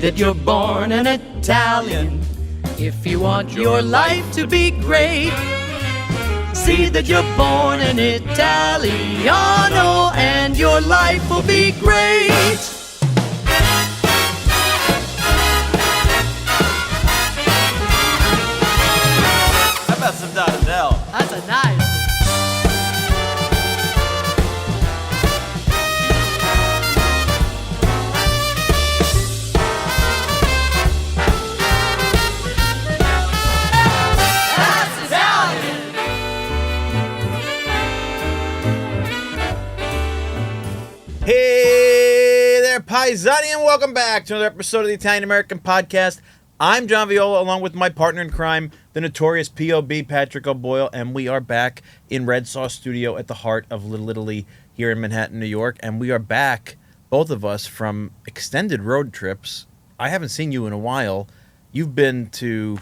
that you're born an Italian. If you want your life to be great, see that you're born an Italiano, and your life will be great. How about some Donadell? That's a nice. Hey there, Paisani, and welcome back to another episode of the Italian American Podcast. I'm John Viola, along with my partner in crime, the notorious P.O.B. Patrick O'Boyle, and we are back in Red Sauce Studio at the heart of Little Italy here in Manhattan, New York. And we are back, both of us, from extended road trips. I haven't seen you in a while. You've been to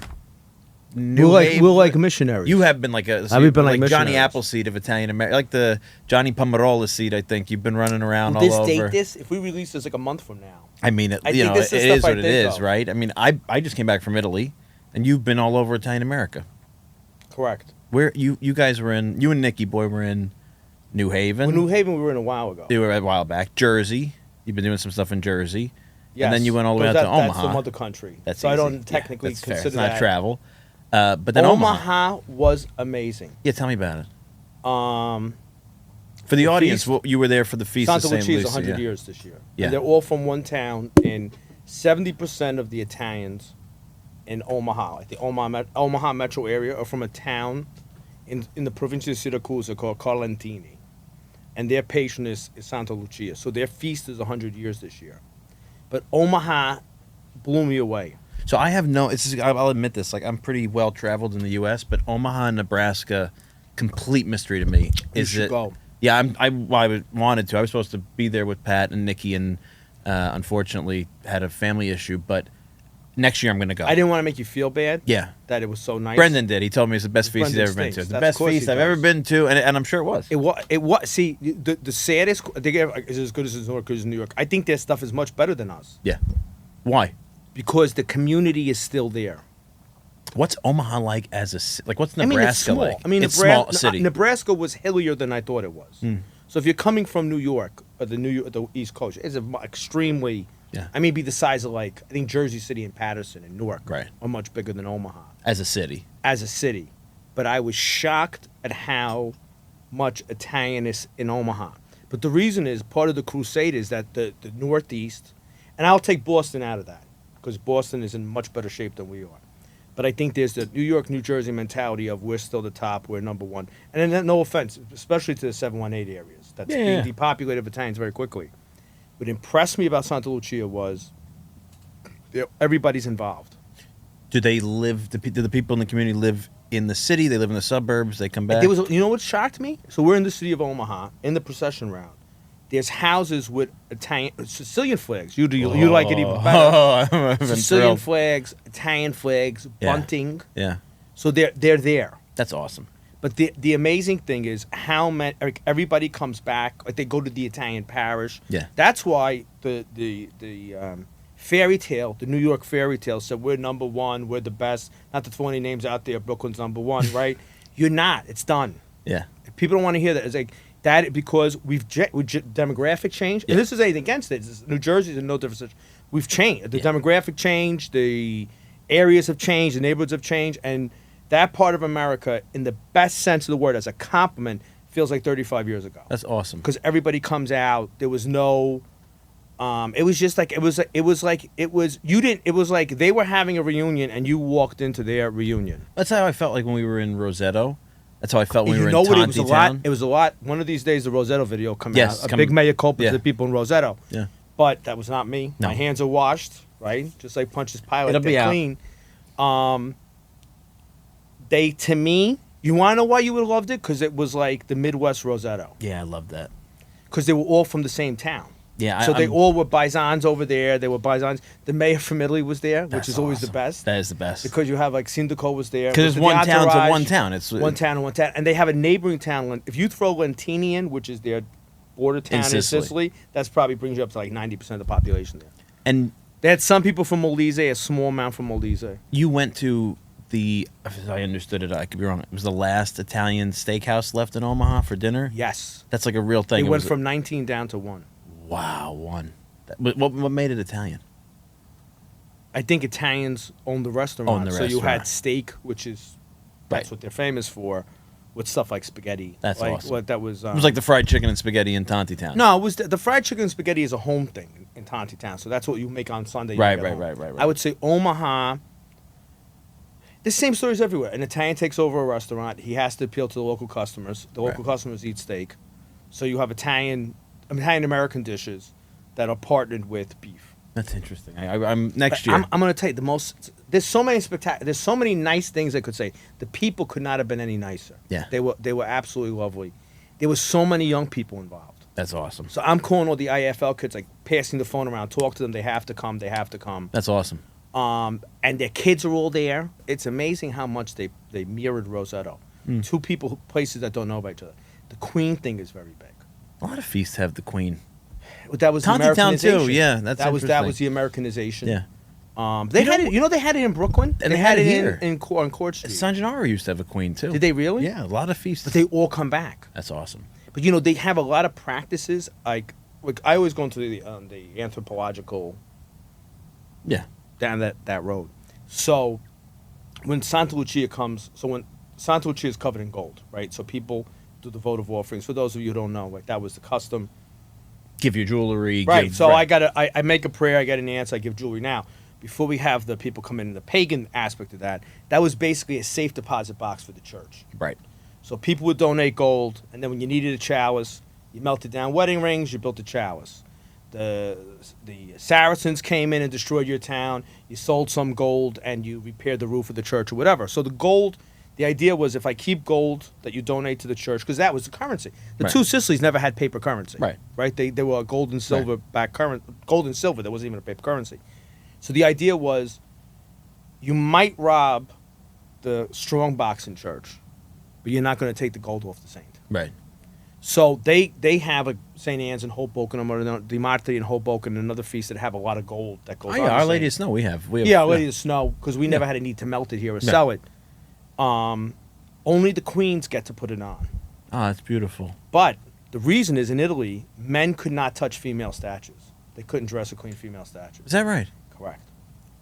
New Haven. We're like missionaries. You have been like a We've been like like Johnny missionaries. Appleseed of Italian American, like the Johnny Pomarola seed. I think you've been running around all over. If we release this like a month from now. I mean, it think this is is stuff I what it think is, of. right? I mean, I just came back from Italy, and you've been all over Italian America. Correct. Where you guys were in? You and Nicky Boy were in New Haven. Well, New Haven we were in a while ago. You were a while back. Jersey. You've been doing some stuff in Jersey. Yes. And then you went all the way But out to Omaha. That's the mother country. That's so I easy. don't technically that's fair. consider It's not that. travel. But then Omaha. Omaha was amazing. Yeah, tell me about it. Um, For the The audience, feast- you were there for the feast Santa of St. Lucia is Lucia. 100 years this year. Yeah. And they're all from one town, and 70% of the Italians in Omaha, like the Omaha metro area, are from a town in the province of Syracuse called Carlentini. And their patron is Santa Lucia. So their feast is 100 years this year. But Omaha blew me away. So I have I'll admit this, like I'm pretty well traveled in the U.S., but Omaha, Nebraska, complete mystery to me. You should go. Yeah, I wanted to. I was supposed to be there with Pat and Nikki, and unfortunately had a family issue. But next year I'm going to go. I didn't want to make you feel bad. Yeah. That it was so nice. Brendan did. He told me it's the best feast he's Brendan ever been to. stinks. It's the That's best of course he feast I've ever does. been to, and I'm sure it was. It was. See, the saddest. They get is as good as New York. New York. I think their stuff is much better than us Yeah. Why? because the community is still there. What's Omaha like as like? What's I mean, it's Nebraska small. like? I mean, it's small city. Nebraska was hillier than I thought it was. So if you're coming from New York or the East Coast, it's extremely. Yeah. I mean, be the size of like I think Jersey City and Patterson and Newark Right. are much bigger than Omaha as a city. as a city. But I was shocked at how much Italian is in Omaha. But the reason is part of the crusade is that the Northeast, and I'll take Boston out of that because Boston is in much better shape than we are. But I think there's the New York, New Jersey mentality of we're still the top, we're number one. And then no offense, especially to the 718 areas. That's being depopulated of Italians very quickly. What impressed me about Santa Lucia was everybody's involved. Do they live? Do the people in the community live in the city? They live in the suburbs. They come back. There was, you know what shocked me? So we're in the city of Omaha in the procession route. There's houses with Sicilian flags. You like it even better. Oh, I'm Sicilian thrilled. flags, Italian flags, Yeah. bunting. Yeah, So they're there. that's awesome. But the amazing thing is how many everybody comes back. Like they go to the Italian parish. Yeah. That's why the fairy tale, the New York fairy tale, said we're number one, we're the best. Not to throw any names out there, Brooklyn's number one, right? You're not. It's done. Yeah, People don't want to hear that. It's like that because we've demographic change, Yeah. and this is anything against it. New Jersey's in no different. We've changed. The demographic changed. The areas have changed. The neighborhoods have changed, and that part of America, in the best sense of the word, as a compliment, feels like 35 years ago. that's awesome. Because everybody comes out. There was no. It was just like it was like they were having a reunion, and you walked into their reunion. That's how I felt like when we were in Rosetto. That's how I felt when we were in What? Tonti It was a lot. Town. It was a lot. One of these days, the Rosetto video come Yes, out. A big mea culpa yeah. to the people in Rosetto. Yeah. But that was not me. No. My hands are washed, right? Just like Pontius Pilate. It'll be they're out. clean. They, to me, you want to know why you would have loved it? Because it was like the Midwest Rosetto. Yeah, I love that. Because they were all from the same town. Yeah, So they all were Bisons over there. They were Bisons. The mayor from Italy was there, which That's is always the awesome. best. That is the best. Because you have like Sindaco was there. Because it's The one town to entourage, one town. It's one town and one town. And they have a neighboring town. If you throw Lentini in, which is their border town in Sicily. Sicily, that's probably brings you up to like 90% of the population there. And They had some people from Molise, a small amount from Molise. You went to as I understood it, I could be wrong. It was the last Italian steakhouse left in Omaha for dinner? Yes. That's like a real thing. They went from 19 down to 1. Wow, 1. What made it Italian? I think Italians owned the restaurant. Owned the so you restaurant. had steak, which is that's what they're famous for, with stuff like spaghetti. That's like, awesome. What that was. It was like the fried chicken and spaghetti in Tontitown. No, it was the fried chicken and spaghetti is a home thing in Tontitown. So that's what you make on Sunday. You Right. make at home. I would say Omaha. The same stories everywhere. An Italian takes over a restaurant. He has to appeal to the local customers. The local customers eat steak. So you have Italian-American dishes that are partnered with beef. That's interesting. I'm next year. I'm going to tell you there's so many nice things I could say. The people could not have been any nicer. Yeah. They were absolutely lovely. There were so many young people involved. That's awesome. So I'm calling all the IFL kids, like passing the phone around, talk to them. They have to come. That's awesome. And their kids are all there. It's amazing how much they mirrored Rosetto. Two places that don't know about each other. The Queen thing is very big. A lot of feasts have the Queen. That was the Tontitown Americanization. too. Yeah, that was the Americanization. Yeah. They had it. You know, they had it in Brooklyn. And they had it here on Court Street. San Gennaro used to have a Queen too. Did they really? Yeah, a lot of feasts. But they all come back. That's awesome. But you know, they have a lot of practices. Like I always go into the anthropological. Yeah. Down that road. So when Santa Lucia is covered in gold, right? So people do the votive offerings. For those of you who don't know, like that was the custom. Give your jewelry. Right. I make a prayer, I get an answer, I give jewelry. Now, before we have the people come in, the pagan aspect of that was basically a safe deposit box for the church. Right. So people would donate gold, and then when you needed a chalice, you melted down wedding rings, you built a chalice. The Saracens came in and destroyed your town. You sold some gold and you repaired the roof of the church or whatever. So the gold, the idea was if I keep gold that you donate to the church, because that was the currency. The two Sicilies never had paper currency. Right. They were gold and silver gold and silver. There wasn't even a paper currency. So the idea was you might rob the strong box in church, but you're not going to take the gold off the saint. Right. So they have a St. Anne's in Hoboken, or the Martyr in Hoboken, another feast that have a lot of gold that goes on. Our Lady of Snow we have. Our Lady of Snow, because we never had a need to melt it here or sell it. Only the queens get to put it on. Oh, that's beautiful. But the reason is in Italy, men could not touch female statues. They couldn't dress a queen female statue. Is that right? Correct.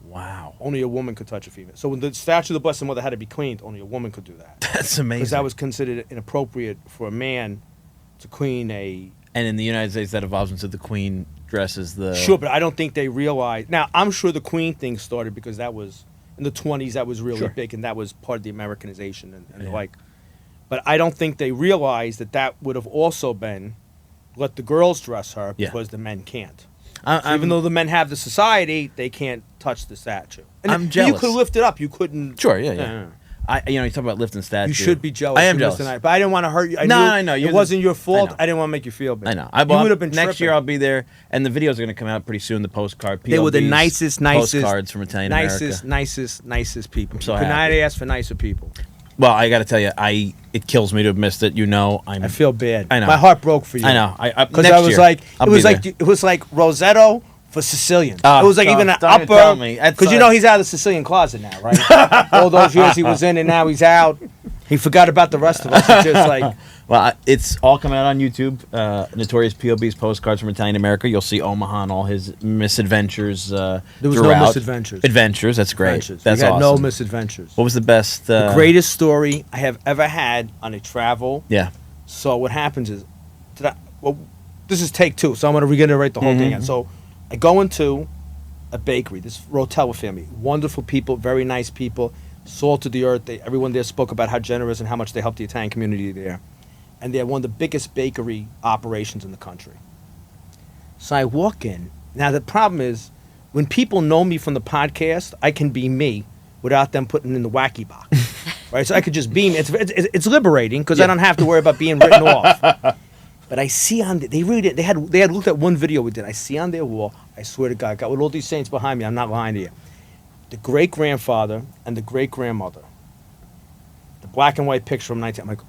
Wow. Only a woman could touch a female. So when the statue of the Blessed Mother had to be cleaned, only a woman could do that. That's amazing. Because that was considered inappropriate for a man to queen a... And in the United States, that evolves into the queen dresses the... Sure, but I don't think they realized... Now, I'm sure the queen thing started because that was... In the 20s, that was really big, and that was part of the Americanization and the like. But I don't think they realized that would have also been let the girls dress her because the men can't. So even though the men have the society, they can't touch the statue. And I'm jealous. You could lift it up. You couldn't... Sure, yeah. You talk about lifting statues. You should be jealous. I am jealous. But I didn't want to hurt you. I know. It wasn't your fault. I didn't want to make you feel bad. I know. You would have been next tripping. year I'll be there, and the videos are going to come out pretty soon. The postcard. They were the nicest postcards from Italian America. Nicest people. I'm so you could not happy. ask for nicer people. Well, I got to tell you, it kills me to have missed it. I feel bad. I know. My heart broke for you. I know. Because it was like Rosetto for Sicilian. Oh, it was like even an don't upper. tell me. Because he's out of the Sicilian closet now, right? All those years he was in, and now he's out. He forgot about the rest of us. It's just like. Well, it's all coming out on YouTube. Notorious P.O.B.'s postcards from Italian America. You'll see Omaha and all his misadventures. There was no misadventures. Adventures. That's great. Adventures. That's we had awesome. no misadventures. What was the best? The greatest story I have ever had on a travel. Yeah. So what happens is, this is take two. So I'm going to reiterate the whole thing again. So I go into a bakery. This Rotella family, wonderful people, very nice people, salt of the earth. Everyone there spoke about how generous and how much they helped the Italian community there. And they're one of the biggest bakery operations in the country. So I walk in. Now, the problem is, when people know me from the podcast, I can be me without them putting in the wacky box. Right? So I could just be me. It's liberating because I don't have to worry about being written off. But I see they had looked at one video we did. I see on their wall, I swear to God, I got with all these saints behind me, I'm not lying to you, the great-grandfather and the great-grandmother. The black and white picture from 19... I'm like,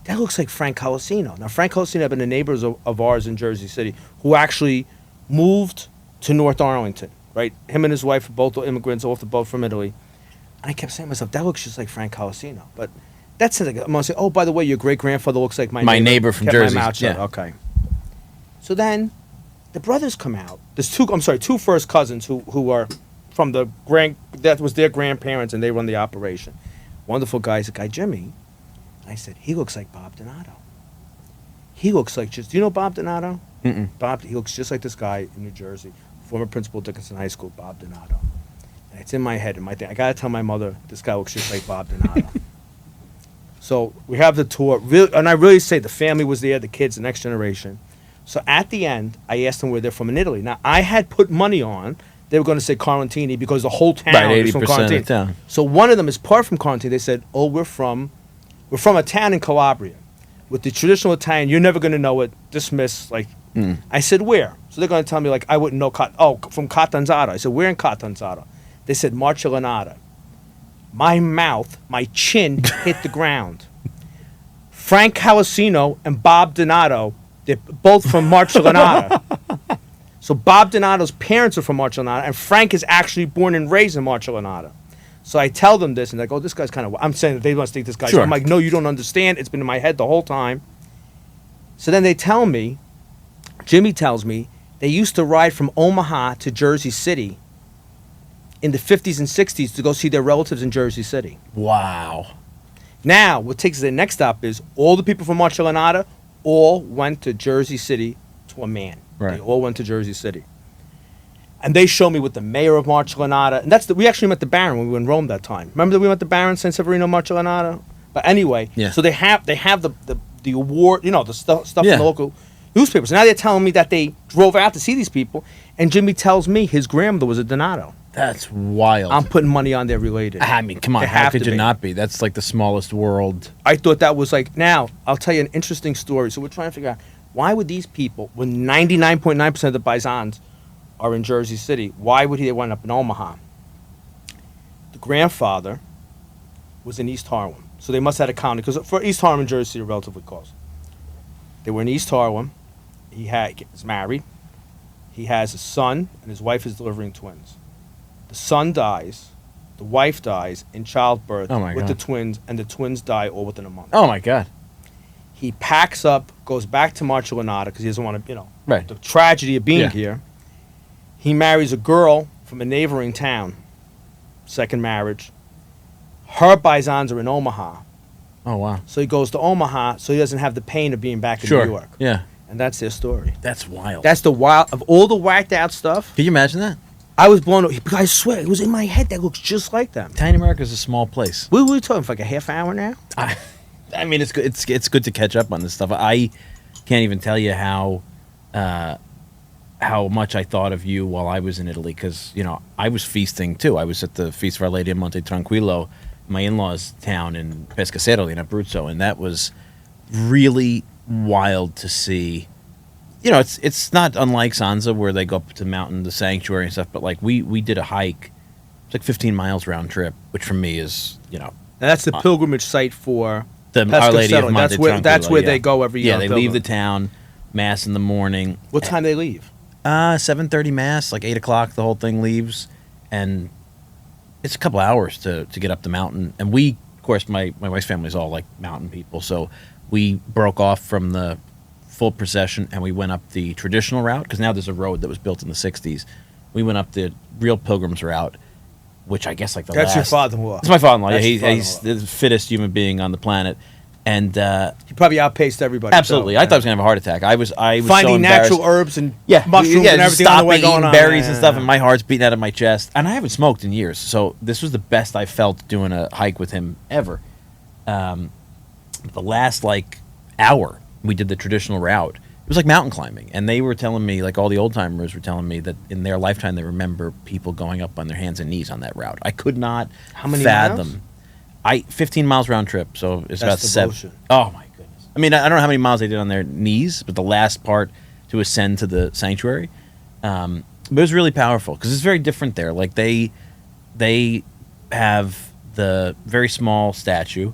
that looks like Frank Colosino. Now, Frank Colosino had been a neighbor of ours in Jersey City who actually moved to North Arlington, right? Him and his wife are both immigrants, off the boat from Italy. And I kept saying to myself, that looks just like Frank Colosino. But that's it. I'm going to say, oh, by the way, your great-grandfather looks like my neighbor from Kept Jersey. My mouth shut. Yeah. Okay. So then the brothers come out. There's two first cousins who are from that was their grandparents, and they run the operation. Wonderful guys. The guy, Jimmy, I said, he looks like Bob Donato. He looks like do you know Bob Donato? Mm-mm. He looks just like this guy in New Jersey, former principal of Dickinson High School, Bob Donato. And it's in my head, I got to tell my mother, this guy looks just like Bob Donato. So we have the tour, and I really say the family was there, the kids, the next generation. So at the end, I asked them where they're from in Italy. Now, I had put money on, they were going to say Quarantini because the whole town is from 80% Quarantini. of town. So one of them is part from Quarantini. They said, oh, we're from a town in Calabria. With the traditional Italian, you're never going to know it. Dismiss, like, I said, where? So they're going to tell me, like, I wouldn't know, from Catanzaro. I said, where in Catanzaro? They said, Marcellinata. My mouth, my chin hit the ground. Frank Colosino and Bob Donato, they're both from Marcellinata. So Bob Donato's parents are from Marcellinata, and Frank is actually born and raised in Marcellinata. So I tell them this, and they go, this guy's kind of... I'm saying that they must think this guy's... Sure. I'm like, no, you don't understand. It's been in my head the whole time. So then they tell me, Jimmy tells me, they used to ride from Omaha to Jersey City in the 50s and 60s to go see their relatives in Jersey City. Wow. Now, what takes us to the next stop is all the people from Marcellinata all went to Jersey City to a man. Right. They all went to Jersey City. And they show me with the mayor of Marcellinata. And we actually met the Baron when we were in Rome that time. Remember that we met the Baron, San Severino, Marcellinata? But anyway, Yeah. so they have the award, the stuff Yeah. in the local newspapers. Now they're telling me that they drove out to see these people, and Jimmy tells me his grandmother was a Donato. That's wild. I'm putting money on they're related. I mean, come on. They How have could to you be. not be? That's like the smallest world. I thought that was like, now, I'll tell you an interesting story. So we're trying to figure out, why would these people, when 99.9% of the Paisans are in Jersey City, why would they wind up in Omaha? The grandfather was in East Harlem. So they must have had a county, because for East Harlem and Jersey City are relatively close. They were in East Harlem. He is married. He has a son, and his wife is delivering twins. The son dies, the wife dies in childbirth Oh, my with God. the twins, and the twins die all within a month. Oh, my God. He packs up, goes back to Marcellinata because he doesn't want to, Right. the tragedy of being Yeah. here. He marries a girl from a neighboring town, second marriage. Her Paisans are in Omaha, Oh, wow. so he goes to Omaha so he doesn't have the pain of being back in Sure. New York. Yeah. And that's their story. That's wild. That's the wild, of all the whacked out stuff, Can you imagine that? I was blown away. I swear, it was in my head that looks just like them. Tiny America is a small place. We were talking for like a half hour now? I mean, it's good. It's good to catch up on this stuff. I can't even tell you how much I thought of you while I was in Italy, because I was feasting too. I was at the Feast of Our Lady of Monte Tranquillo, my in-laws' town in Pescasero in Abruzzo, and that was really wild to see. It's not unlike Sanza where they go up to mountain, the sanctuary and stuff, but like we did a hike. It's like 15 miles round trip, which for me is And that's the pilgrimage site for the Our Lady of Pescasero. Monte That's where Tranquillo, they go every year. Yeah, on they leave the pilgrim. town, mass in the morning. What time they leave? 7:30 mass, like 8 o'clock. The whole thing leaves, and it's a couple hours to get up the mountain. And we, of course, my wife's family is all like mountain people, so we broke off from the full procession and we went up the traditional route, because now there's a road that was built in the 60s. We went up the real pilgrim's route, which I guess like the That's last... your father-in-law. It's my father-in-law. Yeah, That's your he's father-in-law. the fittest human being on the planet, and He probably outpaced everybody. absolutely, so, I thought I was gonna have a heart attack. I was finding so natural embarrassed. herbs and Yeah, mushrooms and just everything on the way stopping, going eating on. berries and Yeah. stuff, and my heart's beating out of my chest. And I haven't smoked in years, so this was the best I felt doing a hike with him ever. The last hour, we did the traditional route. It was like mountain climbing, and they were telling me, like all the old timers were telling me, that in their lifetime they remember people going up on their hands and knees on that route. I could not How many fathom. miles? 15 miles round trip, so it's about That's 7. devotion. Oh my goodness! I mean, I don't know how many miles they did on their knees, but the last part to ascend to the sanctuary, but it was really powerful because it's very different there. Like they have the very small statue.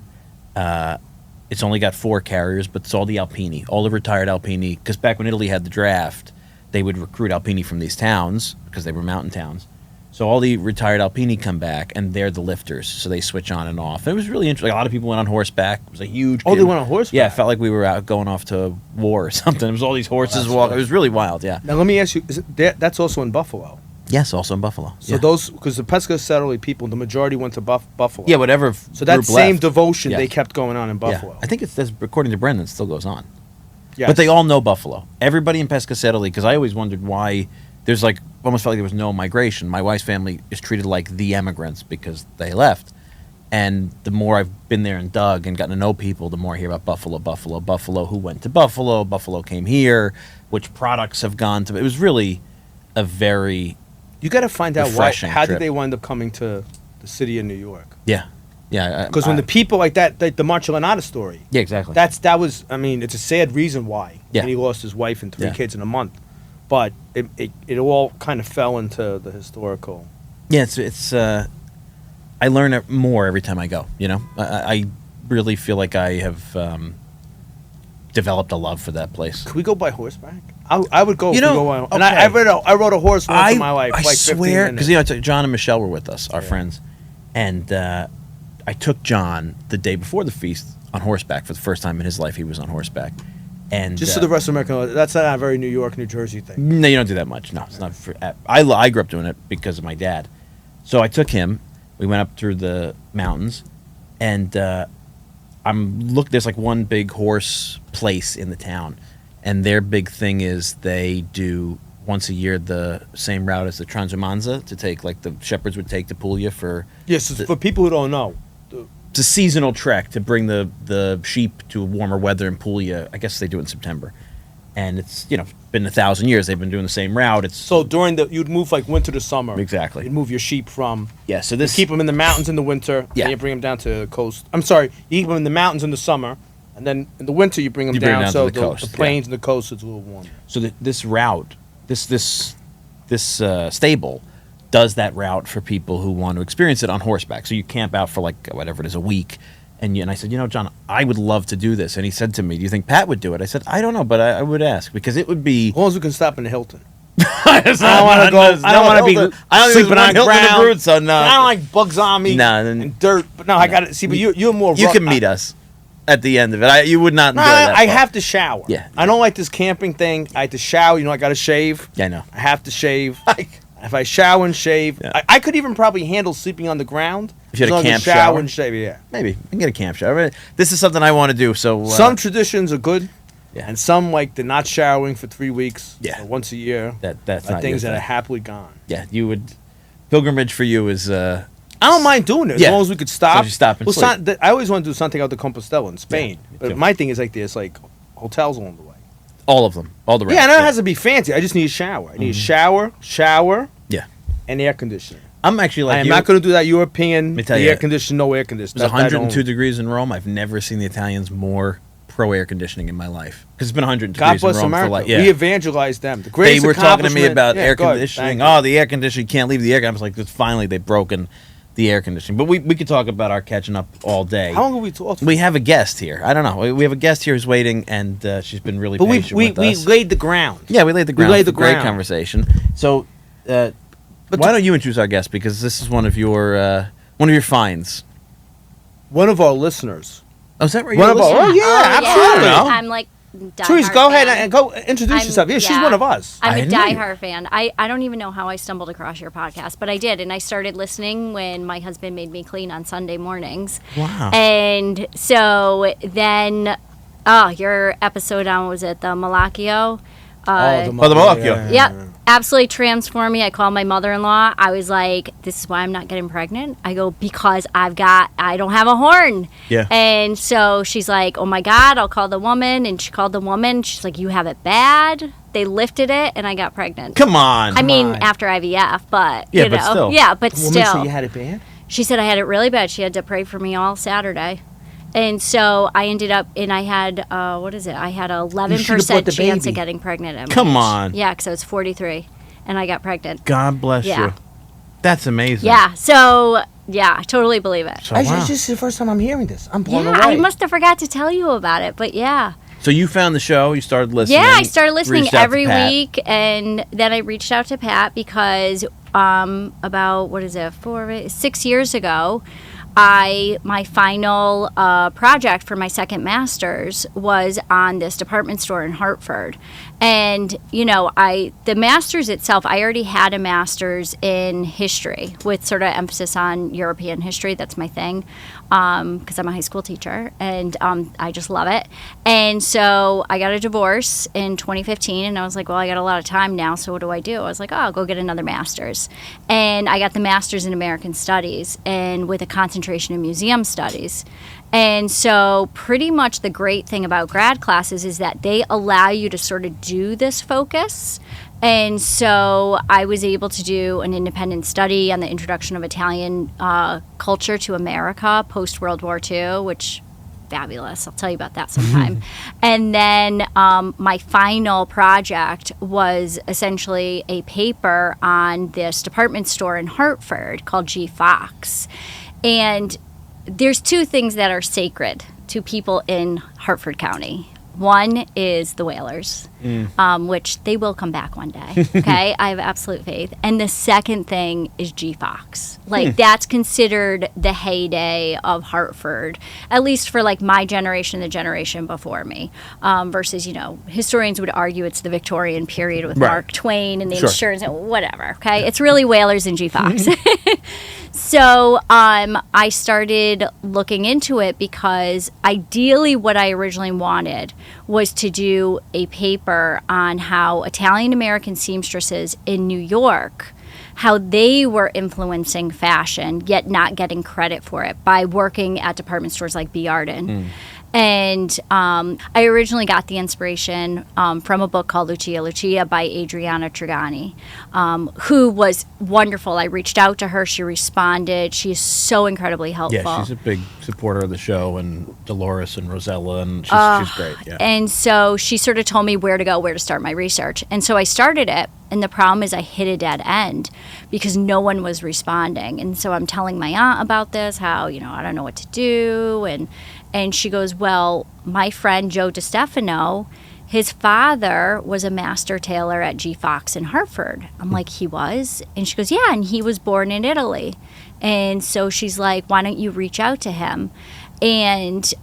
It's only got 4 carriers, but it's all the Alpini, all the retired Alpini. Because back when Italy had the draft, they would recruit Alpini from these towns because they were mountain towns, So all the retired Alpini come back, and they're the lifters. So they switch on and off. It was really interesting. A lot of people went on horseback. It was a huge. Oh, they went on horseback? Yeah, it felt like we were out going off to war or something. It was all these horses walking. It was really wild. Yeah. Now let me ask you: that's also in Buffalo? Yes, also in Buffalo. So those, because the Pescatelli people, the majority went to Buffalo. Yeah, whatever. So that group same left. devotion Yeah. they kept going on in Buffalo. Yeah. I think it's according to Brendan, it still goes on. Yes. But they all know Buffalo. Everybody in Pescatelli, because I always wondered why there's like almost felt like there was no migration. My wife's family is treated like the immigrants because they left. And the more I've been there and dug and gotten to know people, the more I hear about Buffalo, who went to Buffalo came here, which products have gone to. It was really a very You got to find out why. refreshing How trip. did they wind up coming to the city of New York? yeah. Because when the people like that, like the Marcellinata story, yeah, exactly. that was. I mean, it's a sad reason why. Yeah. And he lost his wife and 3 Yeah. kids in a month, but it all kind of fell into the historical. Yeah, it's I learn it more every time I go. You know, I really feel like I have developed a love for that place. Could we go by horseback? I would go. You if know, we go on, and okay. I rode a horse once in my life. I like 15 swear, minutes. because John and Michelle were with us, our friends, and I took John the day before the feast on horseback for the first time in his life. He was on horseback, and Just so the rest of America, that's not a very New York, New Jersey thing. no, you don't do that much. No, it's not. I grew up doing it because of my dad. So I took him. We went up through the mountains, and there's like one big horse place in the town, and their big thing is they do once a year the same route as the Transumanza to take, like the shepherds would take to Puglia for. Yes, for people who don't know, It's a seasonal trek to bring the sheep to warmer weather in Puglia. I guess they do it in September, and it's been 1,000 years they've been doing the same route. It's so during you'd move like winter to summer. Exactly. You'd move your sheep from. yeah. So You this keep them in the mountains in the winter. Yeah. And you bring them down to the coast. I'm sorry, you keep them in the mountains in the summer, and then in the winter you bring them down, so to the coast, the plains and the coast is a little warmer. So this route, this stable does that route for people who want to experience it on horseback. So you camp out for like whatever it is, a week. And I said, John, I would love to do this. And he said to me, do you think Pat would do it? I said, I don't know, but I would ask because it would be. As long as we can stop in the Hilton. I don't wanna go- I don't wanna be sleeping on Hilton ground. and Brute, so no. I don't like bugs on me No, and dirt. But no, I got to see. But you're more. You rough. can meet us at the end of it. You would not. No, enjoy that I part. have to shower. Yeah. I don't like this camping thing. I have to shower. I got to shave. Yeah, I know. I have to shave. If I shower and shave, Yeah. I could even probably handle sleeping on the ground. If you had as a long as I camp shower shower? and shave, yeah. Maybe I can get a camp shower. This is something I want to do. So Some traditions are good, Yeah. and some like the not showering for 3 weeks, Yeah. or once a year. that's are not things your that are thing. happily gone. Yeah, you would. Pilgrimage for you is. I don't mind doing it as Yeah. long as we could As stop. long as you stop and sleep. I always want to do something out to Compostela in Spain, me but too. my thing is like there's like hotels along the way. All of them, all the routes. Yeah, and it has to be fancy. I just need a shower. I need a shower, Yeah. and air conditioning. I'm actually like I am you. not going to do that European. Let me tell the you, air conditioning, no air conditioning. It was 102 degrees in Rome. I've never seen the Italians more pro air conditioning in my life because it's been 100 God degrees in bless Rome America. for like We evangelized them. The They greatest were talking to me accomplishment- about Yeah, air go ahead. conditioning. Thank you. Oh, the air conditioning can't leave the air. I was like, finally they've broken the air conditioning. But we could talk about our catching up all day. How long have we talked? We have a guest here. I don't know. We have a guest here who's waiting, and she's been really But patient we with us. laid the ground. Yeah, we laid the ground. laid for the great ground. conversation. So, But why don't you introduce our guest because this is one of your finds. One of our listeners. Oh, is that right? One of our. Oh yeah, I absolutely. don't know. I'm like Please diehard go ahead fan. and go introduce I'm- yourself. Yeah, she's yeah. one of us. I'm I a didn't know you- diehard fan. I don't even know how I stumbled across your podcast, but I did, and I started listening when my husband made me clean on Sunday mornings. Wow. And so then, your episode on, was it the Malacchio? the Malacchio. Yep, absolutely transformed me. I called my mother-in-law. I was like, "This is why I'm not getting pregnant." I go, "Because I don't have a horn." Yeah. And so she's like, "Oh my God, I'll call the woman." And she called the woman. She's like, "You have it bad." They lifted it, and I got pregnant. Come on. I mean, on. after IVF, but Yeah, you know, but still. yeah, but The woman said still. you had it bad. She said I had it really bad. She had to pray for me all Saturday. And so I ended up, and I had, I had a You should have brought 11% the chance baby. of getting pregnant at my Come age. on. Yeah, because I was 43, and I got pregnant. God bless Yeah. you. That's amazing. Yeah, so, yeah, I totally believe it. So, I wow. This is the first time I'm hearing this. I'm blown Yeah, away. I must have forgot to tell you about it, but yeah. So you found the show. You started listening. Yeah, I started listening reached out to every Pat. week, and then I reached out to Pat because about, 6 years ago, my final project for my second master's was on this department store in Hartford. And, the master's itself, I already had a master's in history with sort of emphasis on European history. That's my thing, because I'm a high school teacher, and I just love it. And so I got a divorce in 2015, and I was like, well, I got a lot of time now, so what do? I was like, oh, I'll go get another master's. And I got the master's in American Studies, and with a concentration in museum studies. And so pretty much the great thing about grad classes is that they allow you to sort of do this focus. And so I was able to do an independent study on the introduction of Italian culture to America post-World War II, which fabulous. I'll tell you about that sometime. And then my final project was essentially a paper on this department store in Hartford called G. Fox. And there's two things that are sacred to people in Hartford County. One is the whalers, which they will come back one day. Okay, I have absolute faith. And the second thing is G. Fox. Like that's considered the heyday of Hartford, at least for like my generation, the generation before me. Versus, historians would argue it's the Victorian period with Mark Twain and the insurance and whatever. Okay, it's really whalers and G. Fox. So I started looking into it because ideally what I originally wanted was to do a paper on how Italian-American seamstresses in New York, how they were influencing fashion, yet not getting credit for it by working at department stores like B. Arden. And I originally got the inspiration from a book called Lucia by Adriana Trigani, who was wonderful. I reached out to her. She responded. She is so incredibly helpful. Yeah, she's a big supporter of the show, and Dolores and Rosella, and she's great. Yeah. And so she sort of told me where to go, where to start my research. And so I started it. And the problem is I hit a dead end because no one was responding. And so I'm telling my aunt about this, how, I don't know what to do. And she goes, well, my friend Joe DiStefano, his father was a master tailor at G. Fox in Hartford. I'm like, he was? And she goes, yeah, and he was born in Italy. And so she's like, why don't you reach out to him? And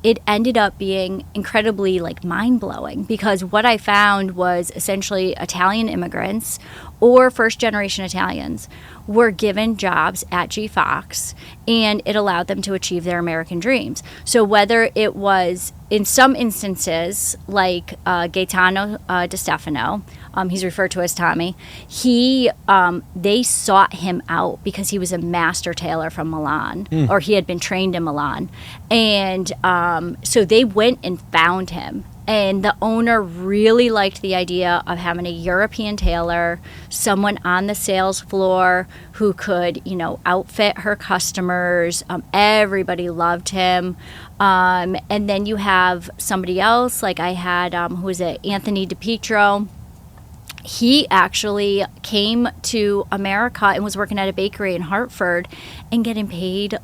it ended up being incredibly mind-blowing because what I found was essentially Italian immigrants or first-generation Italians were given jobs at G. Fox, and it allowed them to achieve their American dreams. So whether it was in some instances like Gaetano DiStefano, he's referred to as Tommy, they sought him out because he was a master tailor from Milan, or he had been trained in Milan. And so they went and found him. And the owner really liked the idea of having a European tailor, someone on the sales floor who could, outfit her customers. Everybody loved him. And then you have somebody else, like I had, who was it, Anthony DiPietro. He actually came to America and was working at a bakery in Hartford and getting paid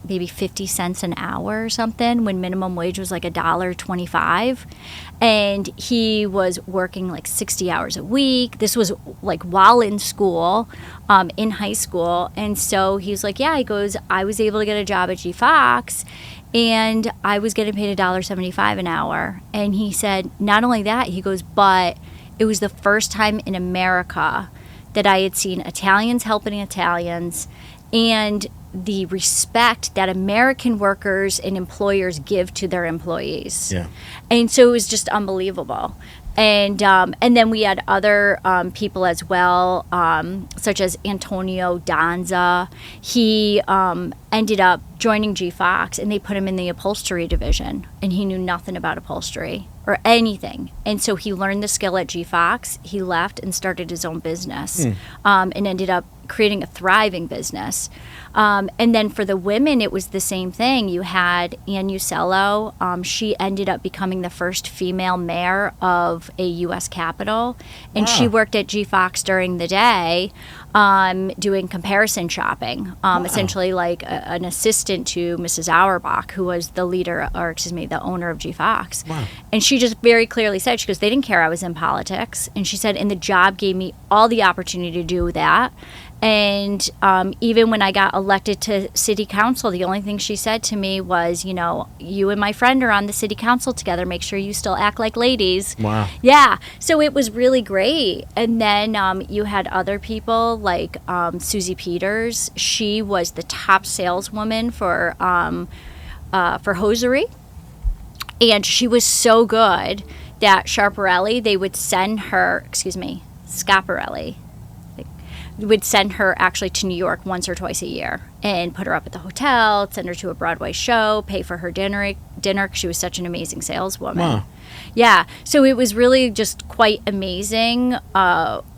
maybe 50 cents an hour or something when minimum wage was $1.25. And he was working 60 hours a week. This was while in school, in high school. And so he was like, yeah, he goes, I was able to get a job at G. Fox and I was getting paid $1.75 an hour. And he said, not only that, he goes, but it was the first time in America that I had seen Italians helping Italians and the respect that American workers and employers give to their employees. Yeah. And so it was just unbelievable. And then we had other people as well, such as Antonio Danza. He ended up joining G. Fox, and they put him in the upholstery division, and he knew nothing about upholstery or anything. And so he learned the skill at G. Fox. He left and started his own business, and ended up creating a thriving business. And then for the women, it was the same thing. You had Ann Usello. She ended up becoming the first female mayor of a U.S. capital, and she worked at G. Fox during the day. doing comparison shopping, essentially like an assistant to Mrs. Auerbach, who was the the owner of G. Fox. Wow. And she just very clearly said, she goes, they didn't care I was in politics. And she said, and the job gave me all the opportunity to do that. And even when I got elected to city council, the only thing she said to me was, you and my friend are on the city council together. Make sure you still act like ladies. Wow. Yeah. So it was really great. And then you had other people like Susie Peters. She was the top saleswoman for hosiery. And she was so good that Schiaparelli, they would send her, Schiaparelli, would send her actually to New York once or twice a year and put her up at the hotel, send her to a Broadway show, pay for her dinner 'cause she was such an amazing saleswoman. Wow. Yeah. So it was really just quite amazing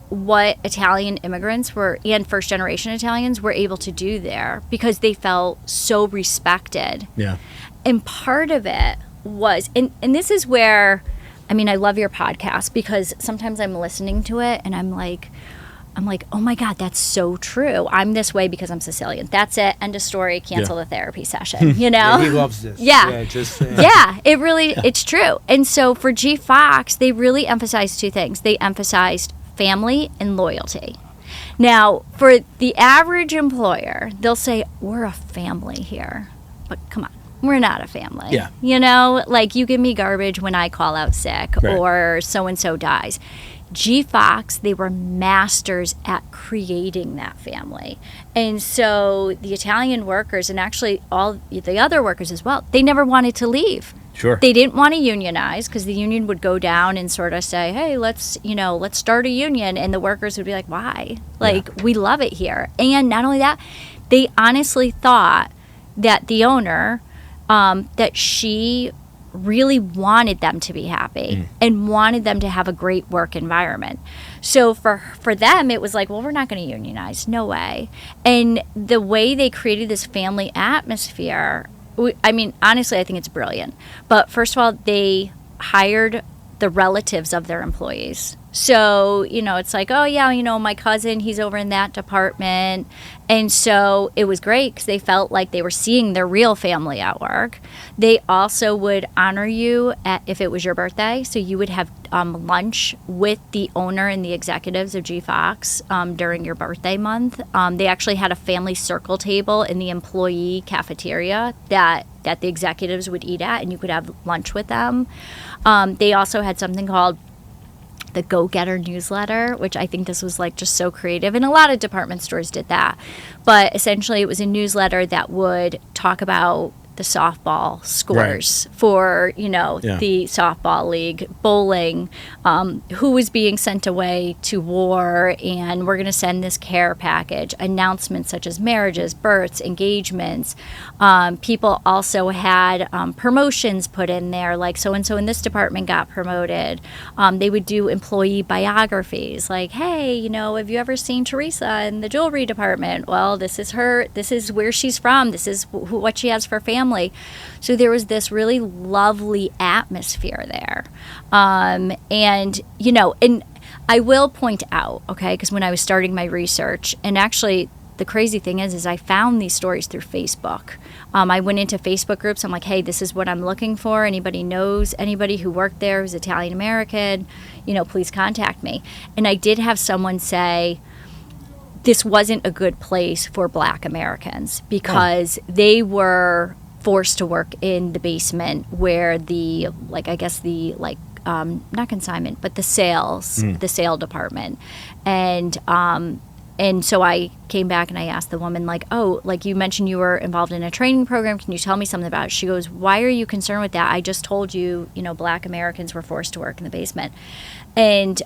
what Italian immigrants and first-generation Italians were able to do there because they felt so respected. Yeah. And part of it was, and this is where, I love your podcast because sometimes I'm listening to it and I'm like, oh my God, that's so true. I'm this way because I'm Sicilian. That's it. End of story. Cancel the therapy session. Yeah, he loves this. Yeah. It really, it's true. And so for G. Fox, they really emphasized two things. They emphasized family and loyalty. Now, for the average employer, they'll say, we're a family here. But come on. We're not a family. Yeah. Like you give me garbage when I call out sick or so-and-so dies. G. Fox, they were masters at creating that family. And so the Italian workers, and actually all the other workers as well, they never wanted to leave. Sure. They didn't want to unionize because the union would go down and sort of say, hey, let's start a union. And the workers would be like, why? We love it here. And not only that, they honestly thought that the owner, that she really wanted them to be happy and wanted them to have a great work environment. So for them, it was like, well, we're not going to unionize. No way. And the way they created this family atmosphere, honestly, I think it's brilliant. But first of all, they hired the relatives of their employees. So, it's like, oh, yeah, my cousin, he's over in that department. And so it was great because they felt like they were seeing their real family at work. They also would honor you if it was your birthday. So you would have lunch with the owner and the executives of G. Fox during your birthday month. They actually had a family circle table in the employee cafeteria that the executives would eat at, and you could have lunch with them. They also had something called the Go-Getter newsletter, which I think this was just so creative. And a lot of department stores did that. But essentially it was a newsletter that would talk about the softball scores for, the softball league, bowling, who was being sent away to war, and we're going to send this care package, announcements such as marriages, births, engagements. People also had promotions put in there, like so-and-so in this department got promoted. They would do employee biographies, like, hey, have you ever seen Theresa in the jewelry department? Well, this is her, this is where she's from, this is what she has for family. So there was this really lovely atmosphere there. And I will point out, okay, because when I was starting my research, and actually the crazy thing is I found these stories through Facebook. I went into Facebook groups. I'm like, hey, this is what I'm looking for. Anybody knows anybody who worked there who's Italian American, please contact me. And I did have someone say, this wasn't a good place for Black Americans because they were forced to work in the basement where not consignment, but the sale department. And so I came back and I asked the woman, you mentioned you were involved in a training program. Can you tell me something about it? She goes, why are you concerned with that? I just told you, Black Americans were forced to work in the basement. And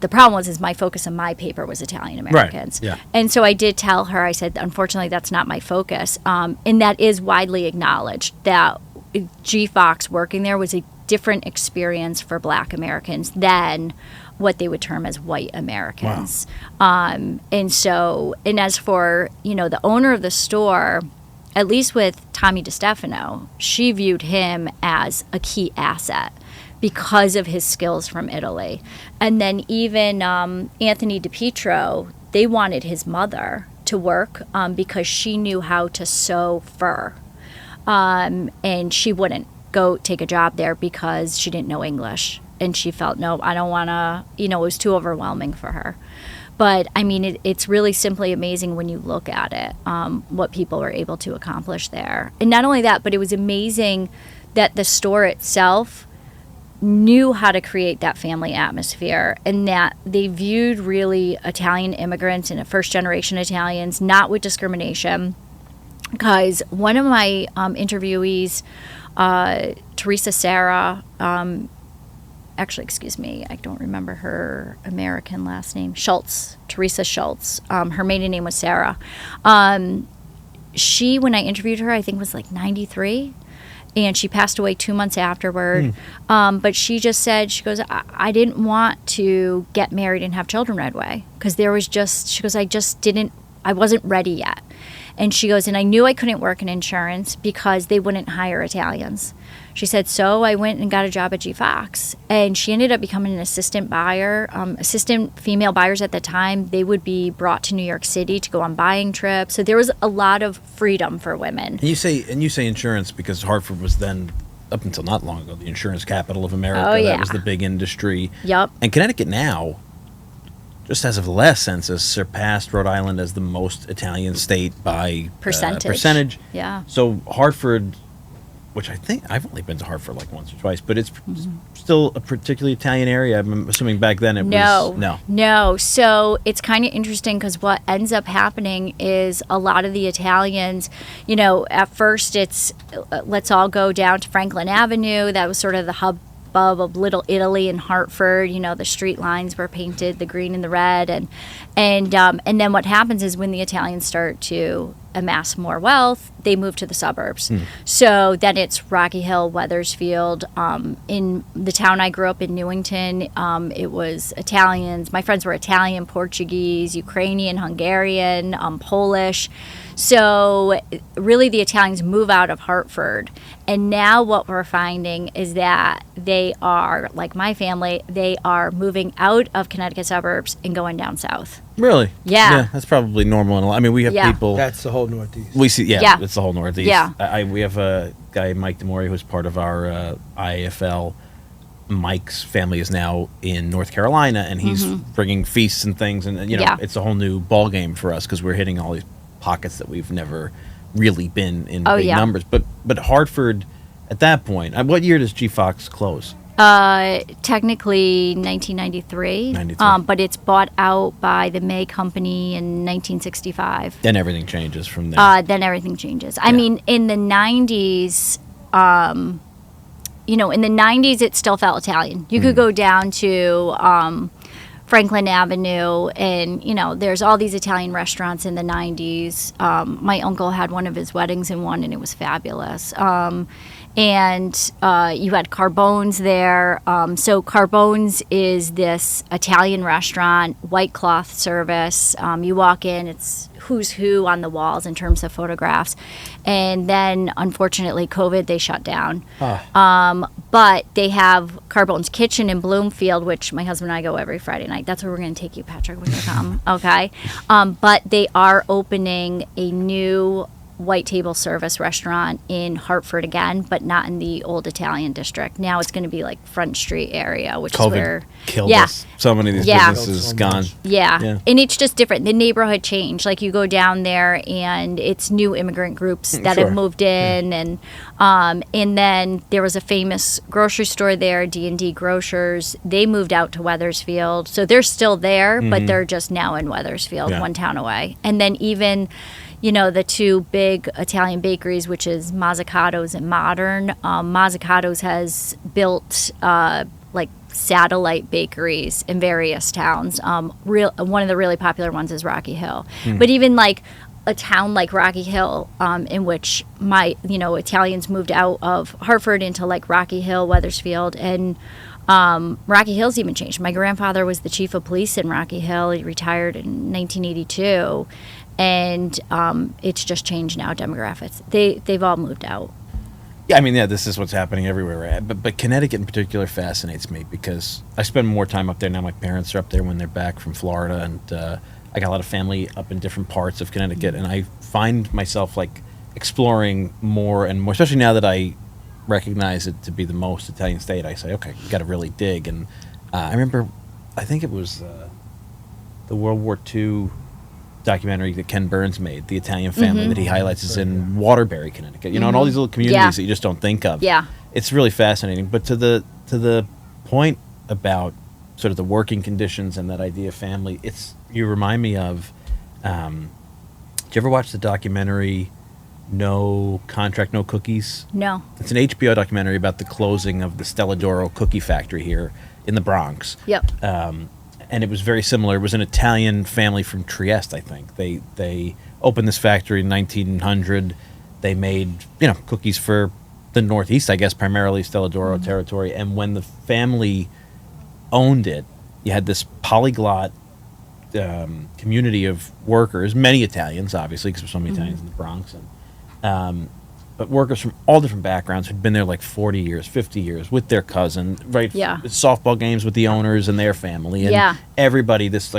the problem was my focus in my paper was Italian Americans. Right. Yeah. And so I did tell her, I said, unfortunately, that's not my focus. And that is widely acknowledged that G. Fox working there was a different experience for Black Americans than what they would term as white Americans. Wow. And as for, the owner of the store, at least with Tommy DeStefano, she viewed him as a key asset because of his skills from Italy. And then even Anthony DiPietro, they wanted his mother to work because she knew how to sew fur. And she wouldn't go take a job there because she didn't know English. And she felt, no, I don't want to, it was too overwhelming for her. But, I mean, it's really simply amazing when you look at it, what people were able to accomplish there. And not only that, but it was amazing that the store itself knew how to create that family atmosphere, and that they viewed really Italian immigrants and first-generation Italians not with discrimination. Because one of my interviewees, Theresa Sarah, actually, excuse me, I don't remember her American last name, Schultz, Theresa Schultz. Her maiden name was Sarah. She, when I interviewed her, I think was like 93, and she passed away 2 months afterward. But she just said, she goes, I didn't want to get married and have children right away, because there was just, she goes, I wasn't ready yet. And she goes, and I knew I couldn't work in insurance because they wouldn't hire Italians. She said, so I went and got a job at G. Fox. And she ended up becoming an assistant buyer. Assistant female buyers at the time, they would be brought to New York City to go on buying trips. So there was a lot of freedom for women. And you say insurance because Hartford was then, up until not long ago, the insurance capital of America. Oh, yeah. That was the big industry. Yep. And Connecticut now, just as of the last census, surpassed Rhode Island as the most Italian state by percentage. Yeah. So Hartford, which I think I've only been to Hartford like once or twice, but it's still a particularly Italian area. I'm assuming back then it was no. So it's kind of interesting because what ends up happening is a lot of the Italians, at first it's let's all go down to Franklin Avenue. That was sort of the hub of Little Italy in Hartford. The street lines were painted the green and the red, and then what happens is when the Italians start to amass more wealth, they move to the suburbs. So then it's Rocky Hill, Wethersfield. In the town I grew up in, Newington, it was Italians. My friends were Italian, Portuguese, Ukrainian, Hungarian, Polish. So really the Italians move out of Hartford. And now what we're finding is that they are, like my family, they are moving out of Connecticut suburbs and going down south. Really? Yeah. That's probably normal. I mean, we have people. That's the whole Northeast. We see, Yeah. It's the whole Northeast. Yeah. We have a guy, Mike DeMori, who's part of our IAFL. Mike's family is now in North Carolina, and he's bringing feasts and things, and it's a whole new ball game for us because we're hitting all these pockets that we've never really been in big numbers. But Hartford, at that point, what year does G. Fox close? Technically 1993, but it's bought out by the May Company in 1965. Then everything changes from there. Then everything changes. I mean, in the 90s, in the 90s, it still felt Italian. You could go down to Franklin Avenue, and there's all these Italian restaurants in the 90s. My uncle had one of his weddings in one, and it was fabulous. And you had Carbone's there. So Carbone's is this Italian restaurant, white cloth service. You walk in, it's who's who on the walls in terms of photographs. And then, unfortunately, COVID, they shut down. But they have Carbone's Kitchen in Bloomfield, which my husband and I go every Friday night. That's where we're going to take you, Patrick, when you come. Okay? But they are opening a new white table service restaurant in Hartford again, but not in the old Italian district. Now it's going to be like Front Street area, which COVID is where killed us. So many of these businesses gone. Yeah, and it's just different. The neighborhood changed. Like you go down there, and it's new immigrant groups that have moved in, and then there was a famous grocery store there, D&D Grocers. They moved out to Wethersfield, so they're still there, but they're just now in Wethersfield, one town away. And then even the two big Italian bakeries, which is Mazzicato's and Modern. Mazzicato's has built like satellite bakeries in various towns. One of the really popular ones is Rocky Hill. But even like a town like Rocky Hill, in which Italians moved out of Hartford into like Rocky Hill, Wethersfield, and Rocky Hill's even changed. My grandfather was the chief of police in Rocky Hill. He retired in 1982. And it's just changed now, demographics. They've all moved out. Yeah, I mean, this is what's happening everywhere. But Connecticut in particular fascinates me because I spend more time up there now. My parents are up there when they're back from Florida, and I got a lot of family up in different parts of Connecticut, and I find myself like exploring more and more, especially now that I recognize it to be the most Italian state. I say, okay, you got to really dig. And I remember, I think it was the World War II documentary that Ken Burns made, The Italian Family, that he highlights is in Waterbury, Connecticut. You know, and all these little communities that you just don't think of. Yeah. It's really fascinating. But to the point about sort of the working conditions and that idea of family, you remind me of, did you ever watch the documentary No Contract, No Cookies? No. It's an HBO documentary about the closing of the Stella d'Oro cookie factory here in the Bronx. Yep. And it was very similar. It was an Italian family from Trieste, I think. They opened this factory in 1900. They made, cookies for the Northeast, I guess, primarily Stella d'Oro territory. And when the family owned it, you had this polyglot community of workers, many Italians, obviously, because there's so many Italians in the Bronx, and but workers from all different backgrounds who'd been there like 40 years, 50 years with their cousin, right? Yeah. Softball games with the owners and their family, and everybody, this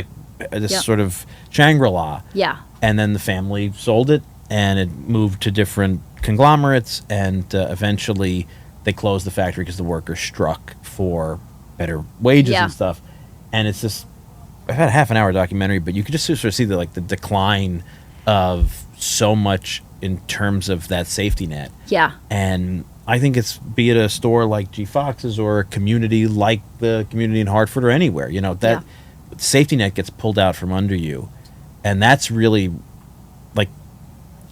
sort of Shangri-La. Yeah. And then the family sold it, and it moved to different conglomerates, and eventually they closed the factory because the workers struck for better wages and stuff. And it's this, I've had a half an hour documentary, but you could just sort of see the decline of so much in terms of that safety net. Yeah. And I think be it a store like G. Fox's or a community like the community in Hartford or anywhere, that safety net gets pulled out from under you. And that's really, like,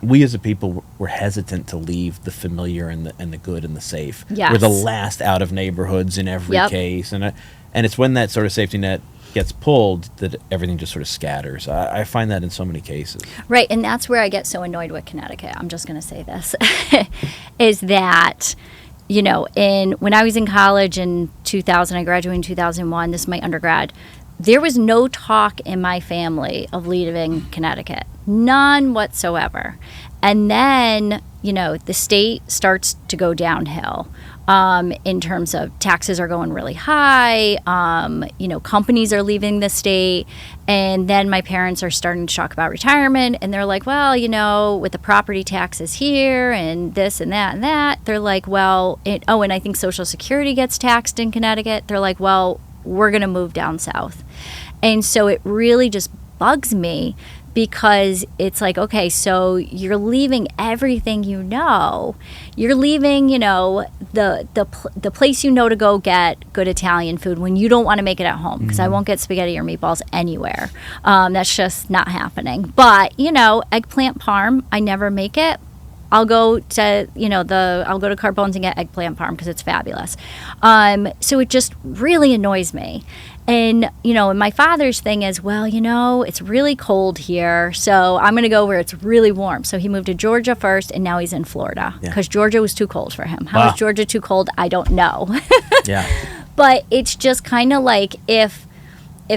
we as a people were hesitant to leave the familiar and the good and the safe. Yes. We're the last out of neighborhoods in every case. And it's when that sort of safety net gets pulled that everything just sort of scatters. I find that in so many cases. Right, and that's where I get so annoyed with Connecticut. I'm just going to say this, is that, when I was in college in 2000, I graduated in 2001, this is my undergrad, there was no talk in my family of leaving Connecticut. None whatsoever. And then, the state starts to go downhill. In terms of taxes are going really high, companies are leaving the state, and then my parents are starting to talk about retirement, and they're like, well, with the property taxes here and this and that, they're like, well, and I think Social Security gets taxed in Connecticut. They're like, well, we're going to move down south. And so it really just bugs me, because it's like, okay, so you're leaving everything you're leaving, the place to go get good Italian food when you don't want to make it at home, because I won't get spaghetti or meatballs anywhere. That's just not happening. But, eggplant parm, I never make it. I'll go to, I'll go to Carbone's and get eggplant parm because it's fabulous. So it just really annoys me. And, and my father's thing is, well, it's really cold here, so I'm going to go where it's really warm. So he moved to Georgia first, and now he's in Florida because Georgia was too cold for him. How is Georgia too cold? I don't know. Yeah. But it's just kind of like if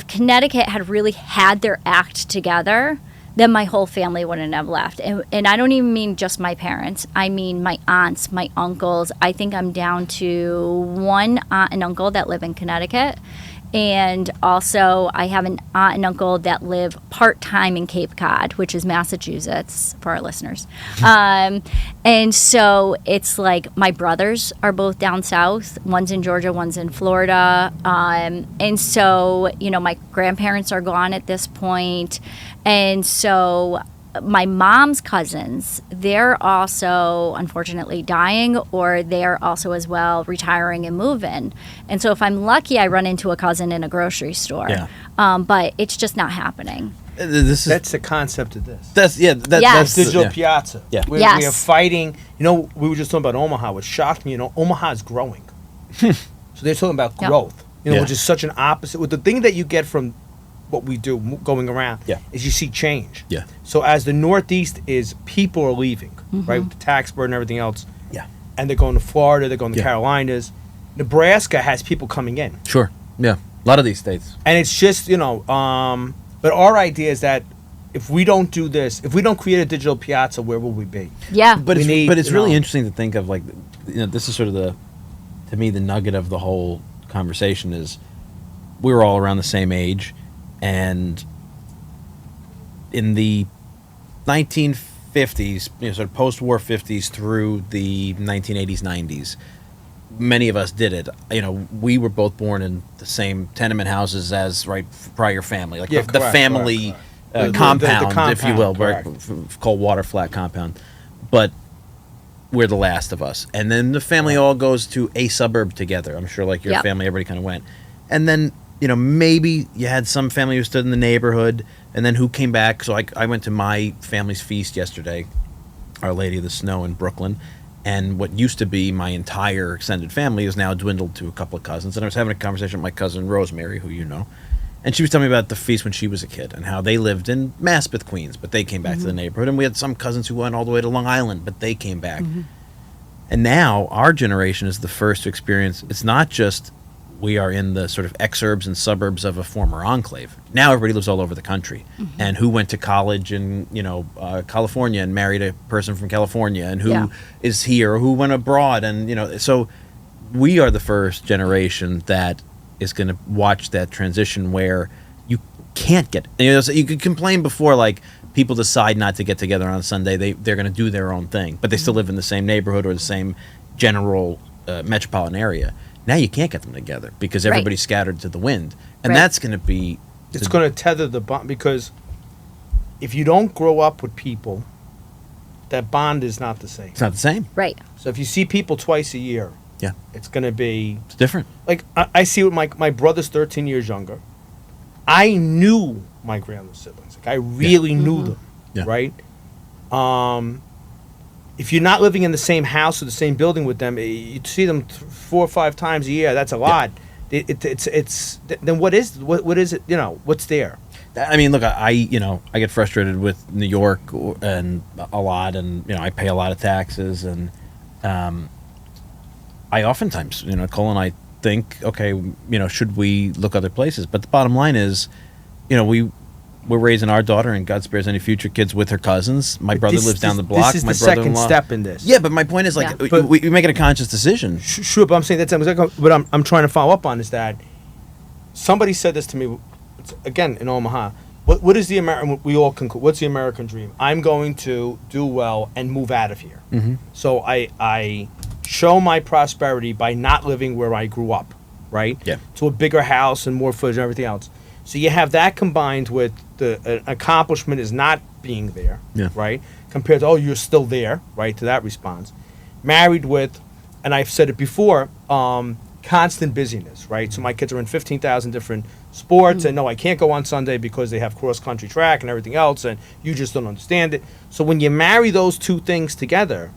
Connecticut had really had their act together, then my whole family wouldn't have left. And I don't even mean just my parents. I mean my aunts, my uncles. I think I'm down to one aunt and uncle that live in Connecticut. And also, I have an aunt and uncle that live part-time in Cape Cod, which is Massachusetts, for our listeners. And so it's like my brothers are both down south. One's in Georgia, one's in Florida. And so, my grandparents are gone at this point. And so my mom's cousins, they're also unfortunately dying, or they're also as well retiring and moving. And so if I'm lucky, I run into a cousin in a grocery store. Yeah. But it's just not happening. That's the concept of this. That's That's digital piazza. Yeah. We are fighting. We were just talking about Omaha. What shocked me, Omaha is growing. So they're talking about growth, which is such an opposite. With the thing that you get from what we do going around is you see change. Yeah. So as the Northeast is, people are leaving, right, with the tax burden and everything else. Yeah. And they're going to Florida, they're going to Carolinas. Nebraska has people coming in. Sure. Yeah. A lot of these states. And it's just, but our idea is that if we don't do this, if we don't create a digital piazza, where will we be? Yeah. But it's really interesting to think of, like, this is sort of to me, the nugget of the whole conversation is we were all around the same age, and in the 1950s, sort of post-war 50s through the 1980s, 90s, many of us did it. We were both born in the same tenement houses as prior family, like the family compound, if you will, called water flat compound. But we're the last of us, and then the family all goes to a suburb together. I'm sure, like your family, everybody kind of went, and then maybe you had some family who stood in the neighborhood, and then who came back. So I went to my family's feast yesterday, Our Lady of the Snow in Brooklyn. And what used to be my entire extended family is now dwindled to a couple of cousins. And I was having a conversation with my cousin Rosemary, who you know. And she was telling me about the feast when she was a kid and how they lived in Maspeth, Queens, but they came back to the neighborhood. And we had some cousins who went all the way to Long Island, but they came back. And now our generation is the first to experience, it's not just we are in the sort of exurbs and suburbs of a former enclave. Now everybody lives all over the country. And who went to college in California and married a person from California, and who is here, or who went abroad, and so we are the first generation that is going to watch that transition where you can't get. So you could complain before, like people decide not to get together on Sunday. They're going to do their own thing, but they still live in the same neighborhood or the same general metropolitan area. Now you can't get them together because everybody's scattered to the wind. And that's going to be... It's going to tether the bond, because if you don't grow up with people, that bond is not the same. It's not the same. Right. So if you see people twice a year, it's going to be... It's different. Like, I see with my brother's 13 years younger. I knew my grandma siblings. Like, I really knew them, right? If you're not living in the same house or the same building with them, you see them 4 or 5 times a year. That's a lot. It's then what is it? What's there? I mean, look, I get frustrated with New York and a lot, and I pay a lot of taxes, and I oftentimes, Cole and I think, okay, should we look other places? But the bottom line is, we're raising our daughter, and God spares any future kids, with her cousins. My brother lives down the block. This is my the second brother-in-law. step in this. Yeah, but my point is, like, we make it a conscious decision. Sure, but I'm saying that's what I'm trying to follow up on is that somebody said this to me, again, in Omaha. What is the American? We all conclude. What's the American dream? I'm going to do well and move out of here. So I show my prosperity by not living where I grew up, right? Yeah. To a bigger house and more footage and everything else. So you have that combined with the accomplishment is not being there, right? Compared to, you're still there, right, to that response. Married with, and I've said it before, constant busyness, right? So my kids are in 15,000 different sports, and no, I can't go on Sunday because they have cross-country track and everything else, and you just don't understand it. So when you marry those two things together,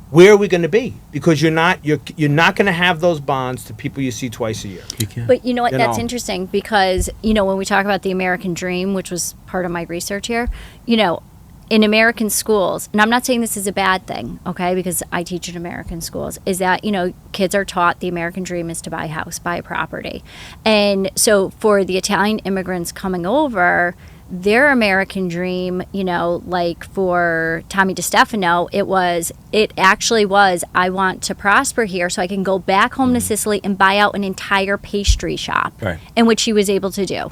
where are we going to be? Because you're not going to have those bonds to people you see twice a year. You can't. But you know what? That's interesting because, when we talk about the American dream, which was part of my research here, in American schools, and I'm not saying this is a bad thing, okay, because I teach in American schools, is that, kids are taught the American dream is to buy a house, buy a property. And so for the Italian immigrants coming over, their American dream, like for Tommy DeStefano, it actually was, I want to prosper here so I can go back home to Sicily and buy out an entire pastry shop, in which he was able to do.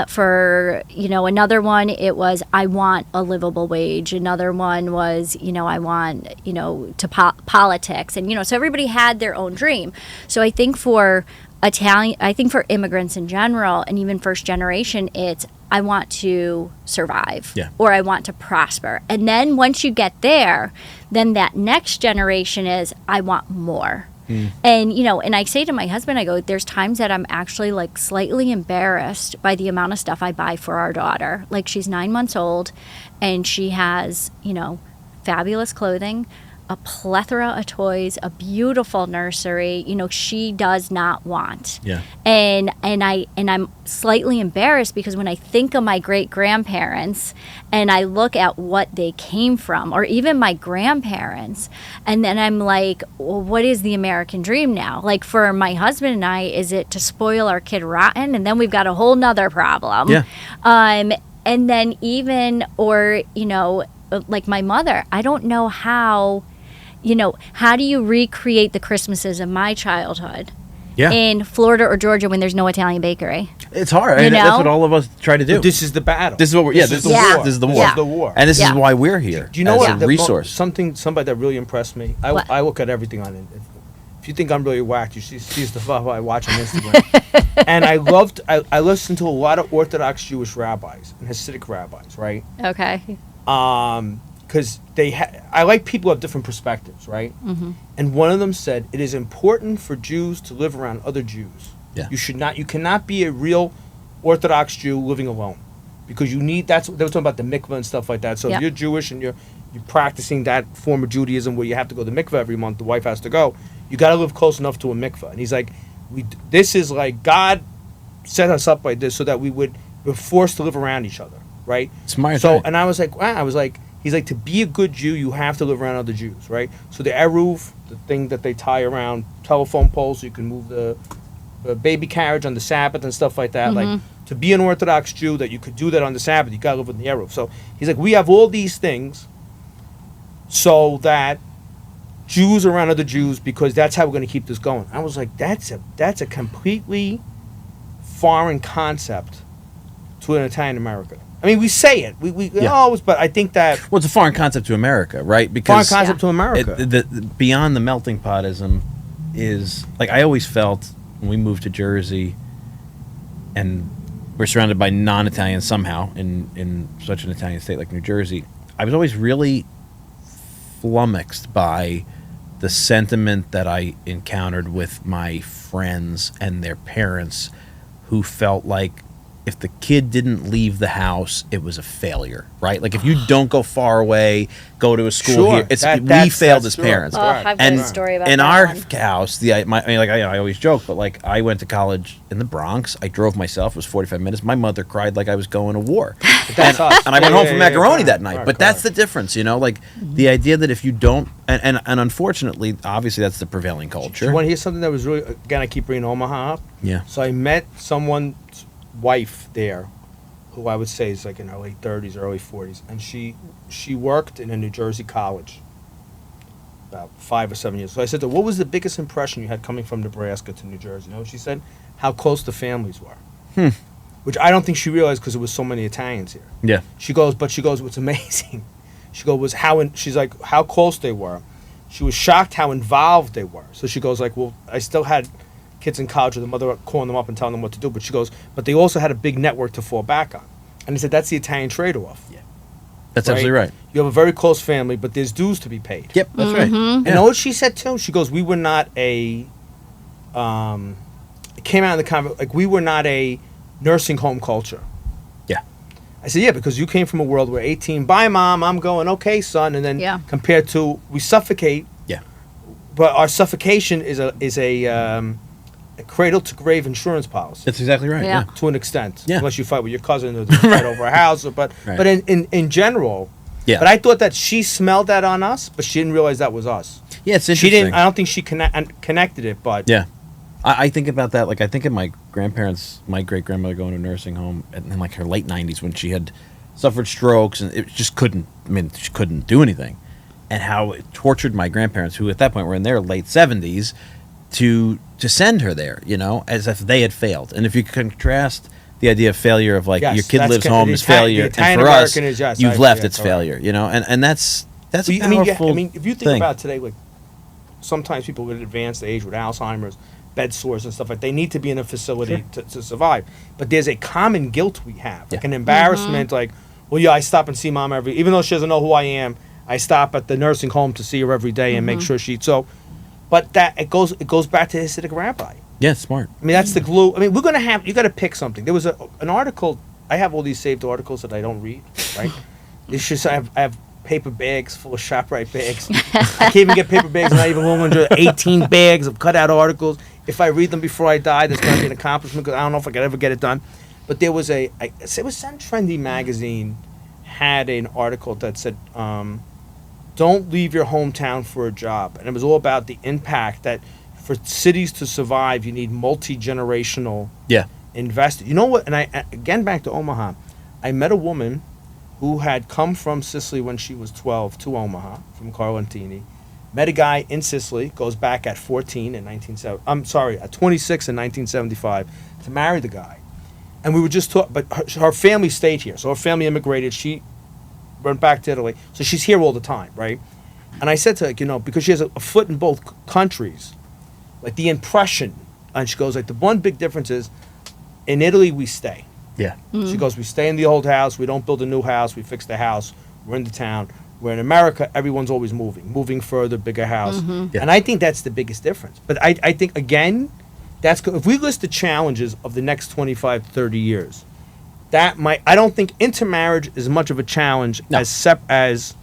For, another one, it was, I want a livable wage. Another one was, I want, to politics. And, so everybody had their own dream. So I think for immigrants in general, and even first generation, it's, I want to survive, or I want to prosper. And then once you get there, then that next generation is, I want more. And, and I say to my husband, I go, there's times that I'm actually like slightly embarrassed by the amount of stuff I buy for our daughter. Like, she's 9 months old and she has, fabulous clothing, a plethora of toys, a beautiful nursery, she does not want. And I'm slightly embarrassed because when I think of my great grandparents and I look at what they came from, or even my grandparents, and then I'm like, well, what is the American dream now? Like, for my husband and I, is it to spoil our kid rotten? And then we've got a whole nother problem. And then even, or, like my mother, I don't know how, how do you recreate the Christmases of my childhood Yeah. in Florida or Georgia when there's no Italian bakery? It's hard. You That's know? what all of us try to do. But this is the battle. This is what we're. Yeah, this is the Yeah. war. This is the war. Yeah. This is the war. And this is Yeah. why we're here. Do you know as what? a resource? Somebody that really impressed me. What? I look at everything on it. If you think I'm really whacked, you see the stuff I watch on Instagram. And I listened to a lot of Orthodox Jewish rabbis and Hasidic rabbis, right? Okay. Because I like people who have different perspectives, right? Mm-hmm. And one of them said it is important for Jews to live around other Jews. Yeah. You cannot be a real Orthodox Jew living alone, because they were talking about the mikveh and stuff like that. So Yep. if you're Jewish and you're practicing that form of Judaism where you have to go to the mikveh every month, the wife has to go, you got to live close enough to a mikveh. And he's like, this is like God set us up like this so that we're forced to live around each other, right? Smart. So, Right. and I was like, wow. He's like, to be a good Jew, you have to live around other Jews, right? So the eruv, the thing that they tie around telephone poles so you can move the baby carriage on the Sabbath and stuff like that. Like, to be an Orthodox Jew, that you could do that on the Sabbath, you got to live with the eruv. So he's like, we have all these things so that Jews are around other Jews, because that's how we're going to keep this going. I was like, that's a completely foreign concept to an Italian American. I mean, we say it, we Yeah. always, but I think that Well, it's a foreign concept to America, right? foreign Because concept to America. the beyond the melting potism is like I always felt when we moved to Jersey, and we're surrounded by non-Italians somehow in such an Italian state like New Jersey. I was always really flummoxed by the sentiment that I encountered with my friends and their parents, who felt like if the kid didn't leave the house, it was a failure, right? Like if you don't go far away, go to a school Sure. here, we That's failed as true. parents. Oh, I've got And a story about in that our one. house, I always joke, but like I went to college in the Bronx. I drove myself. It was 45 minutes. My mother cried like I was going to war. That's us. And I went home for macaroni correct, that night. correct, But that's the correct. difference, like the idea that if you don't, and unfortunately, obviously that's the prevailing Do culture. you want to hear something that was really, again, I keep bringing Omaha up. Yeah. So I met someone's wife there, who I would say is like in her late 30s, early 40s, and she worked in a New Jersey college about 5 or 7 years. So I said to her, what was the biggest impression you had coming from Nebraska to New Jersey? You know what she said? How close the families were. Which I don't think she realized, because there was so many Italians here. Yeah. She goes, what's amazing, she goes, she's like, how close they were. She was shocked how involved they were. So she goes like, well, I still had kids in college with the mother calling them up and telling them what to do. But she goes, but they also had a big network to fall back on. And he said, that's the Italian trade-off. Yeah. That's absolutely right. You have a very close family, but there's dues to be paid. Yep, that's right. And you know what she said too? She goes, we were not it came out in the comment, like we were not a nursing home culture. Yeah. I said, yeah, because you came from a world where 18, bye mom, I'm going, okay son, and then Yeah. compared to we suffocate, Yeah. but our suffocation is a cradle to grave insurance policy. That's exactly right. Yeah. Yeah. To an extent, Yeah. unless you fight with your cousin or fight over a house, but Right. in general, Yeah. But I thought that she smelled that on us, but she didn't realize that was us. Yeah, it's She interesting. didn't. I don't think she connected it, but Yeah. I think about that. Like, I think of my grandparents, my great grandmother going to a nursing home in like her late 90s when she had suffered strokes and it just couldn't, she couldn't do anything. And how it tortured my grandparents, who at that point were in their late 70s, to send her there, as if they had failed. And if you contrast the idea of failure of like Yes, your kid that's lives the home is Italian- failure, the Italian and for us, American is yes, you've I- left yeah, it's correct. failure, and that's a I powerful mean, if you think thing. about today, like sometimes people at advanced age with Alzheimer's, bed sores and stuff like, they need to be in a facility to survive. But there's a common guilt we have, like Yeah. an embarrassment, like, well, yeah, I stop and see mom even though she doesn't know who I am, I stop at the nursing home to see her every day and make sure but that it goes back to Hasidic rabbi. Yeah, smart. I mean, that's the glue. I mean, you got to pick something. There was an article. I have all these saved articles that I don't read, right? It's just I have paper bags full of ShopRite bags. I can't even get paper bags, not even 118 bags of cut out articles. If I read them before I die, that's going to be an accomplishment because I don't know if I could ever get it done. But there was it was some trendy magazine had an article that said, don't leave your hometown for a job. And it was all about the impact that for cities to survive, you need multi-generational Yeah. invested. You know what? And again, back to Omaha, I met a woman who had come from Sicily when she was 12 to Omaha from Carlentini, Met a guy in Sicily, goes back at 14 in at 26 in 1975 to marry the guy. And we were just talking, but her family stayed here. So her family immigrated. She went back to Italy. So she's here all the time, right? And I said to her, because she has a foot in both countries, like the impression, and she goes, like, the one big difference is in Italy we stay. Yeah. She goes, we stay in the old house. We don't build a new house. We fix the house. We're in the town. Where in America, everyone's always moving further, bigger house. Yeah. And I think that's the biggest difference. But I think, again, if we list the challenges of the next 25, 30 years, I don't think intermarriage is much of a challenge as Separation.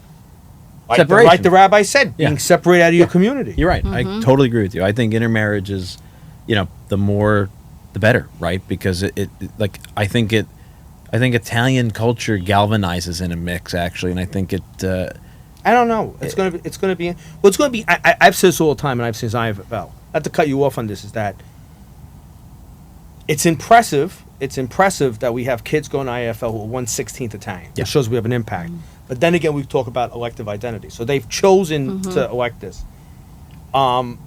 like the rabbi said, Yeah. being separated out of your community. You're right. I totally agree with you. I think intermarriage is, the more, the better, right? Because I think Italian culture galvanizes in a mix, actually, and I think it. I don't know. It's gonna be. Well, it's gonna be. I've said this all the time, and I've said IFL. Not to cut you off on this, is that it's impressive. It's impressive that we have kids going to IFL who are 1/16 Italian. Yeah. It shows we have an impact. But then again, we talk about elective identity. So they've chosen to elect this.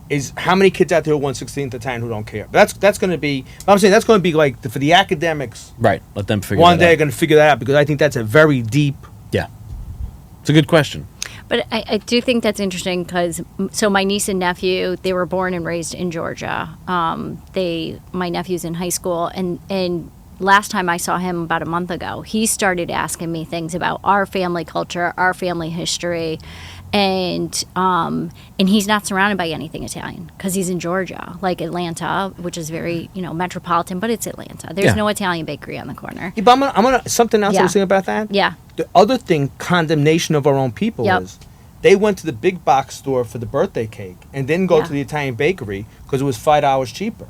Is how many kids out there who are 1/16 Italian who don't care? That's going to be. I'm saying that's going to be like for the academics. Right. Let them figure. One day that they're out. going to figure that out because I think that's a very deep. Yeah. It's a good question. But I do think that's interesting because, so my niece and nephew, they were born and raised in Georgia. My nephew's in high school, and last time I saw him about a month ago, he started asking me things about our family culture, our family history, and he's not surrounded by anything Italian because he's in Georgia, like Atlanta, which is very metropolitan, but it's Atlanta. There's no Italian bakery on the corner. Yeah, but I'm gonna something else I was Yeah. thinking about that. Yeah. The other thing, condemnation of our own people Yep. is they went to the big box store for the birthday cake and didn't go Yeah. to the Italian bakery because it was $5 cheaper.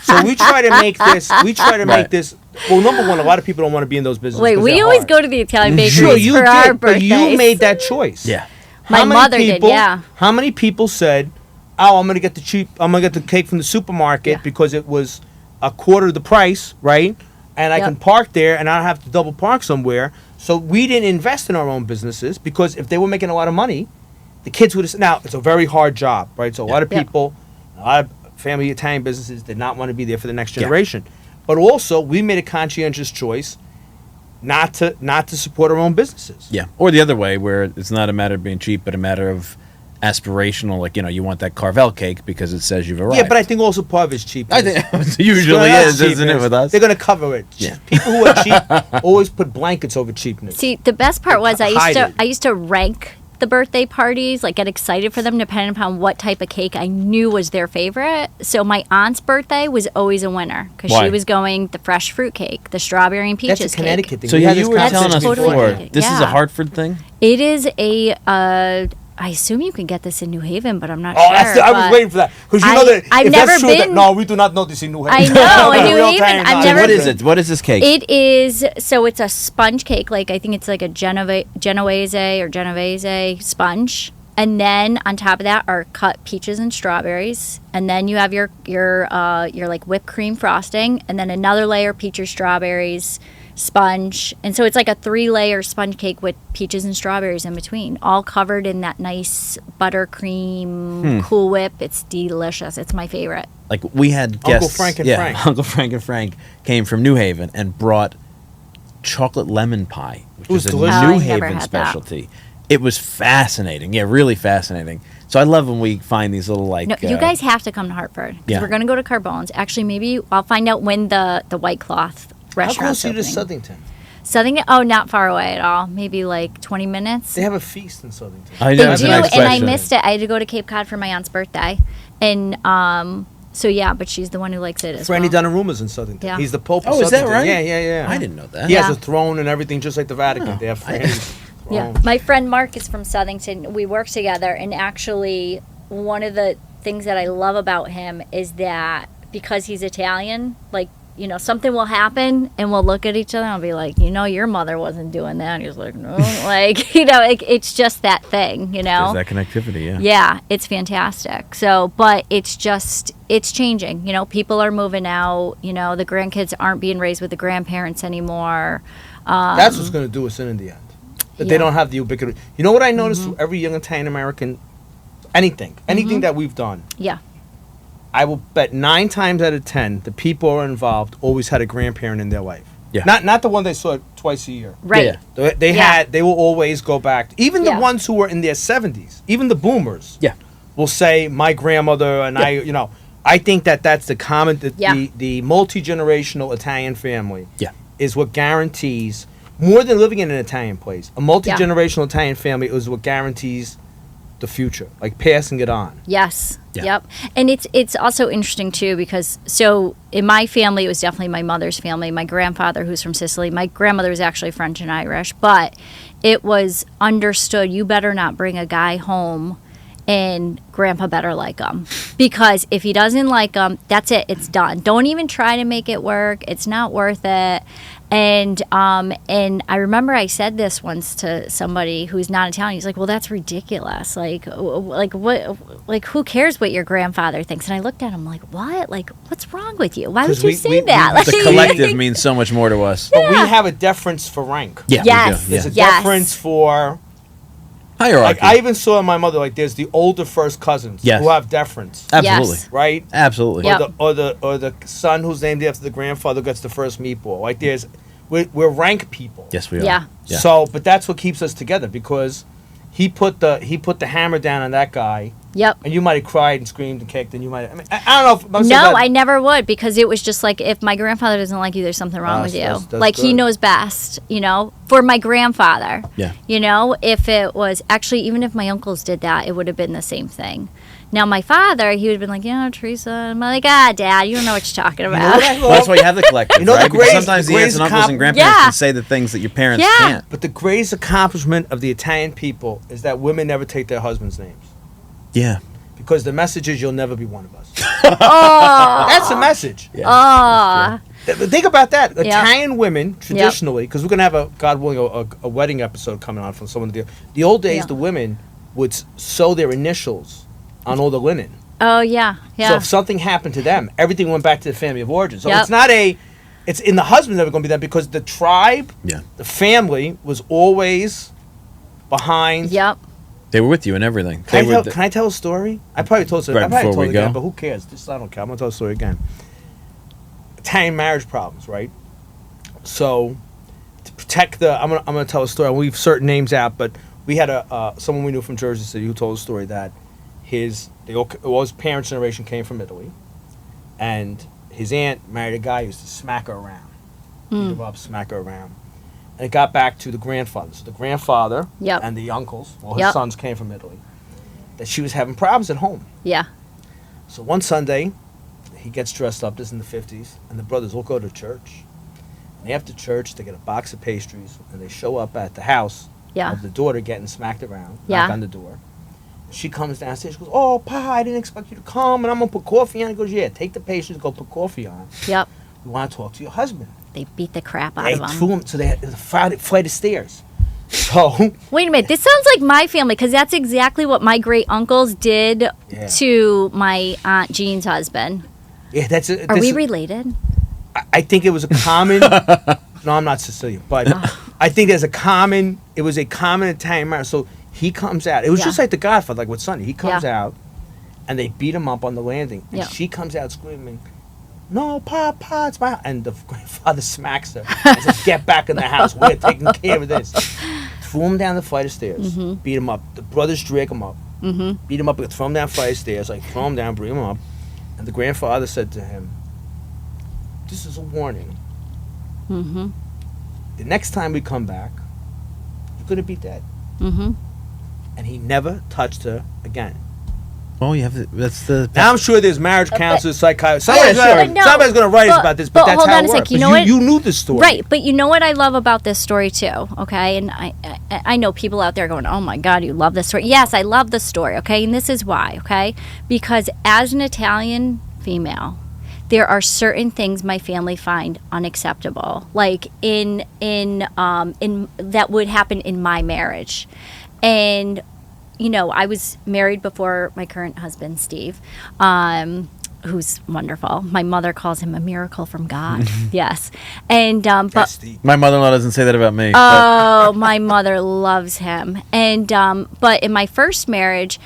So we try to make this. Right. Well, number one, a lot of people don't want to be in those businesses. Wait, 'cause we they're always hard. go to the Italian bakeries Sure, you for our did, but birthdays. you made that choice. Yeah. My How many mother did, people- yeah. How many people said, "Oh, I'm gonna get the cake from the supermarket Yeah. because it was a quarter of the price, right? And I Yep. can park there, and I don't have to double park somewhere." So we didn't invest in our own businesses because if they were making a lot of money, the kids would have. Now it's a very hard job, right? So a lot of Yep. people, a lot of family Italian businesses did not want to be there for the next Yeah. generation. But also, we made a conscientious choice not to support our own businesses. Yeah. Or the other way, where it's not a matter of being cheap, but a matter of aspirational. Like you want that Carvel cake because it says you've arrived. Yeah, but I think also part of it's cheap. I think it usually is, isn't it, with us? They're going to cover it. Yeah. People who are cheap always put blankets over cheapness. See, the best part was Hide it. I used to rank the birthday parties, like get excited for them depending upon what type of cake I knew was their favorite. So my aunt's birthday was always a winner because Why? she was going the fresh fruit cake, the strawberry and peaches That's a Connecticut cake. thing. So We had you this were conversation telling us That's before, totally this is a yeah. Hartford thing? It is a. I assume you can get this in New Haven, but I'm not Oh, sure. I was but waiting for that. Because you know that I've if never that's true, that, been- no, we do not know this in New I Haven. know, in New Real Haven, time I've knowledge. never- What is it? What is this cake? It is, so it's a sponge cake, like I think it's like a Genovese sponge. And then on top of that are cut peaches and strawberries. And then you have your like whipped cream frosting, and then another layer peaches, strawberries, sponge. And so it's like a 3-layer sponge cake with peaches and strawberries in between, all covered in that nice buttercream Cool Whip. It's delicious. It's my favorite. Like we had Uncle guests. Frank and yeah, Frank. Uncle Frank and Frank came from New Haven and brought chocolate lemon pie, which It was is a delicious. Oh, New I never Haven had that. specialty. It was fascinating. Yeah, really fascinating. So I love when we find these little like. No, you guys have to come to Hartford because Yeah. we're going to go to Carbone's. Actually, maybe I'll find out when the White Cloth How restaurant's close are you to opening. Southington? Southington? Oh, not far away at all. Maybe like 20 minutes. They have a feast in Southington. I know, They that's do, the next and I question. missed it. I had to go to Cape Cod for my aunt's birthday, and so yeah, but she's the one who likes it as Franny well. Donnaruma's in Southington. Yeah. He's the Pope of Oh, is that Southington. right? Yeah. I didn't know that. He has Yeah. a throne and everything just like the Vatican. Oh. They have Franny's Yeah, throne. my friend Mark is from Southington. We work together, and actually, one of the things that I love about him is that because he's Italian, like, something will happen, and we'll look at each other and I'll be like, your mother wasn't doing that. And he's like, no, like, it's just that thing, There's that connectivity, yeah. Yeah, it's fantastic. So, but it's changing. People are moving out. The grandkids aren't being raised with the grandparents anymore. That's what's going to do us in the end. That they Yeah. don't have the ubiquity. You know what I noticed? Every young Italian American anything that we've done. Yeah. I will bet 9 times out of 10, the people who are involved always had a grandparent in their life. Yeah. Not the one they saw twice a year. Right. Yeah. They will always go back. Even the Yeah. ones who were in their 70s, even the boomers. Yeah. Will say my grandmother and Yeah. I think that's the common Yeah. the multi-generational Italian family. Yeah. Is what guarantees more than living in an Italian place. A multi-generational Italian family is what guarantees the future, like passing it on. Yes. Yeah. Yep. And it's also interesting too because so in my family it was definitely my mother's family. My grandfather who's from Sicily. My grandmother was actually French and Irish, but it was understood you better not bring a guy home and grandpa better like him because if he doesn't like him, that's it, it's done. Don't even try to make it work. It's not worth it. And I remember I said this once to somebody who's not Italian. He's like, "Well, that's ridiculous. Like what? Like who cares what your grandfather thinks?" And I looked at him like, "What? Like what's wrong with you? Why would 'Cause you we- say we- that?" we- The Like- collective means so much more to us. But we have a deference for rank. Yeah. Yes. We do. There's Yeah. a Yes. deference for Hierarchy. like I even saw in my mother like there's the older first cousins Yes. who have deference. Absolutely. Yes. Right? Absolutely. Yep. Or the son who's named after the grandfather gets the first meatball. Like we're rank people. Yes, we are. Yeah. So, but that's what keeps us together because he put the hammer down on that guy, Yep. and you might have cried and screamed and kicked, and you might. I mean, I don't know. If, I'm saying No, that- I never would because it was just like if my grandfather doesn't like you, there's something wrong with you. That's Like he good. knows best, for my grandfather. Yeah. If it was actually even if my uncles did that, it would have been the same thing. Now my father, he would have been like, Teresa. I'm like, Dad, you don't know what you're talking about. Well, that's why you have the collective, You know the right? Because greatest- sometimes the the aunts greatest and uncles and grandparents Yeah. can say the things that your parents Yeah. can't. But the greatest accomplishment of the Italian people is that women never take their husbands' names Yeah. because the message is you'll never be one of us. Oh, That's the message. oh, Think about that. Italian women traditionally, because we're gonna have God willing a wedding episode coming on from someone. The old days, Yeah. the women would sew their initials on all the linen. oh, yeah, yeah. So if something happened to them, everything went back to the family of origin. So Yep. it's not it's in the husband never going to be that because the tribe, Yeah. the family was always behind. Yep. They were with you and everything. Can They were I tell a story? I probably told it. Right I probably before told we it again, go? but who cares? Just I don't care. I'm gonna tell the story again. Italian marriage problems, right? So to protect I'm gonna tell a story. I'll leave certain names out, but we had someone we knew from Jersey City who told a story that his parents' generation came from Italy, and his aunt married a guy who used to smack her around, beat her up, smack her around, and it got back to the grandfather. So the grandfather Yep. and the uncles, his Yep. sons came from Italy, that she was having problems at home. Yeah. So one Sunday, he gets dressed up, this is in the 50s, and the brothers all go to church. And after church, they get a box of pastries, and they show up at the house Yeah. of the daughter getting smacked around, Yeah. knock on the door. She comes downstairs, she goes, "Oh, Pa, I didn't expect you to come, and I'm going to put coffee on." He goes, "Yeah, take the pastries, go put coffee on. Yep. We want to talk to your husband." They beat the crap out They of him. threw him, so they had a flight of stairs. So, Wait a minute. This sounds like my family because that's exactly what my great uncles did Yeah. to my Aunt Jean's husband. yeah, that's it. Are we related? I think it was a common. No, I'm not Sicilian, but I think it was a common Italian marriage. So he comes out. It was Yeah. just like The Godfather, like with Sonny. He comes Yeah. out, and they beat him up on the landing. And Yeah. she comes out screaming, "No, Pa, it's my..." And the grandfather smacks her and says, "Get back in the house. We're taking care of this." Threw him down the flight of stairs. Beat him up. The brothers drag him up. Beat him up. Throw him down the flight of stairs. Like, throw him down, bring him up. And the grandfather said to him, "This is a warning. Mm-hmm. The next time we come back, you're going to be dead." Mm-hmm. And he never touched her again. Well, you have to, that's the. Now I'm sure there's marriage counselors, psychiatrists. Yeah, sure. Somebody's going to write us about this, but that's hold how on it a sec. works. You But know what? You knew this story. Right, but you know what I love about this story too, okay? And I know people out there going, "Oh my God, you love this story." Yes, I love the story, okay? And this is why, okay? Because as an Italian female, there are certain things my family find unacceptable, like in that would happen in my marriage, and I was married before my current husband, Steve, who's wonderful. My mother calls him a miracle from God. Yes. And, That's but, the, My mother-in-law doesn't say that about me. oh, my mother loves him. And, but in my first marriage,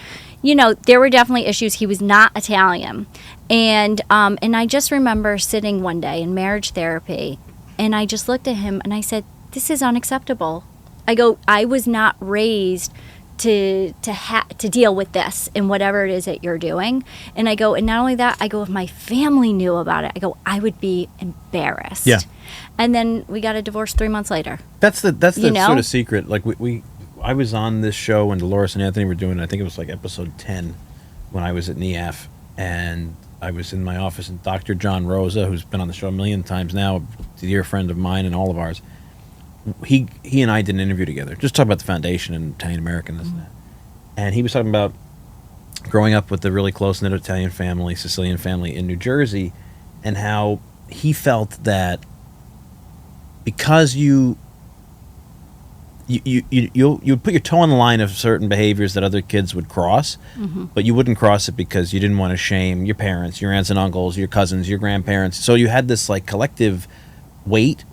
there were definitely issues. He was not Italian. And I just remember sitting one day in marriage therapy, and I just looked at him and I said, this is unacceptable. I go, I was not raised to deal with this and whatever it is that you're doing. And I go, and not only that, I go, if my family knew about it, I go, I would be embarrassed. Yeah. And then we got a divorce 3 months later. That's the sort of secret. Like I was on this show when Dolores and Anthony were doing it. I think it was like episode 10 when I was at NEAF, and I was in my office, and Dr. John Rosa, who's been on the show a million times now, a dear friend of mine and all of ours, he and I did an interview together, just talk about the foundation and Italian American, this and that. And he was talking about growing up with a really close-knit Italian family, Sicilian family in New Jersey, and how he felt that because you put your toe on the line of certain behaviors that other kids would cross, but you wouldn't cross it because you didn't want to shame your parents, your aunts and uncles, your cousins, your grandparents. So you had this like collective weight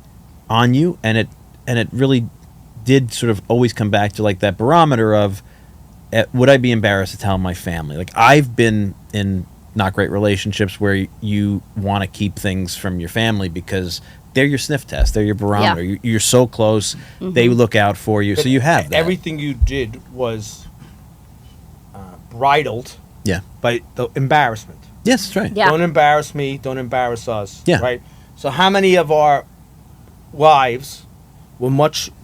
on you, and it really did sort of always come back to like that barometer of, would I be embarrassed to tell my family? Like, I've been in not great relationships where you want to keep things from your family because they're your sniff test, they're your barometer. Yeah. You're so close, they look out for you, so you have that. Everything you did was bridled by the embarrassment. Yes, that's right. Yeah. Don't embarrass me, don't embarrass us. Yeah. Right? So how many of our wives were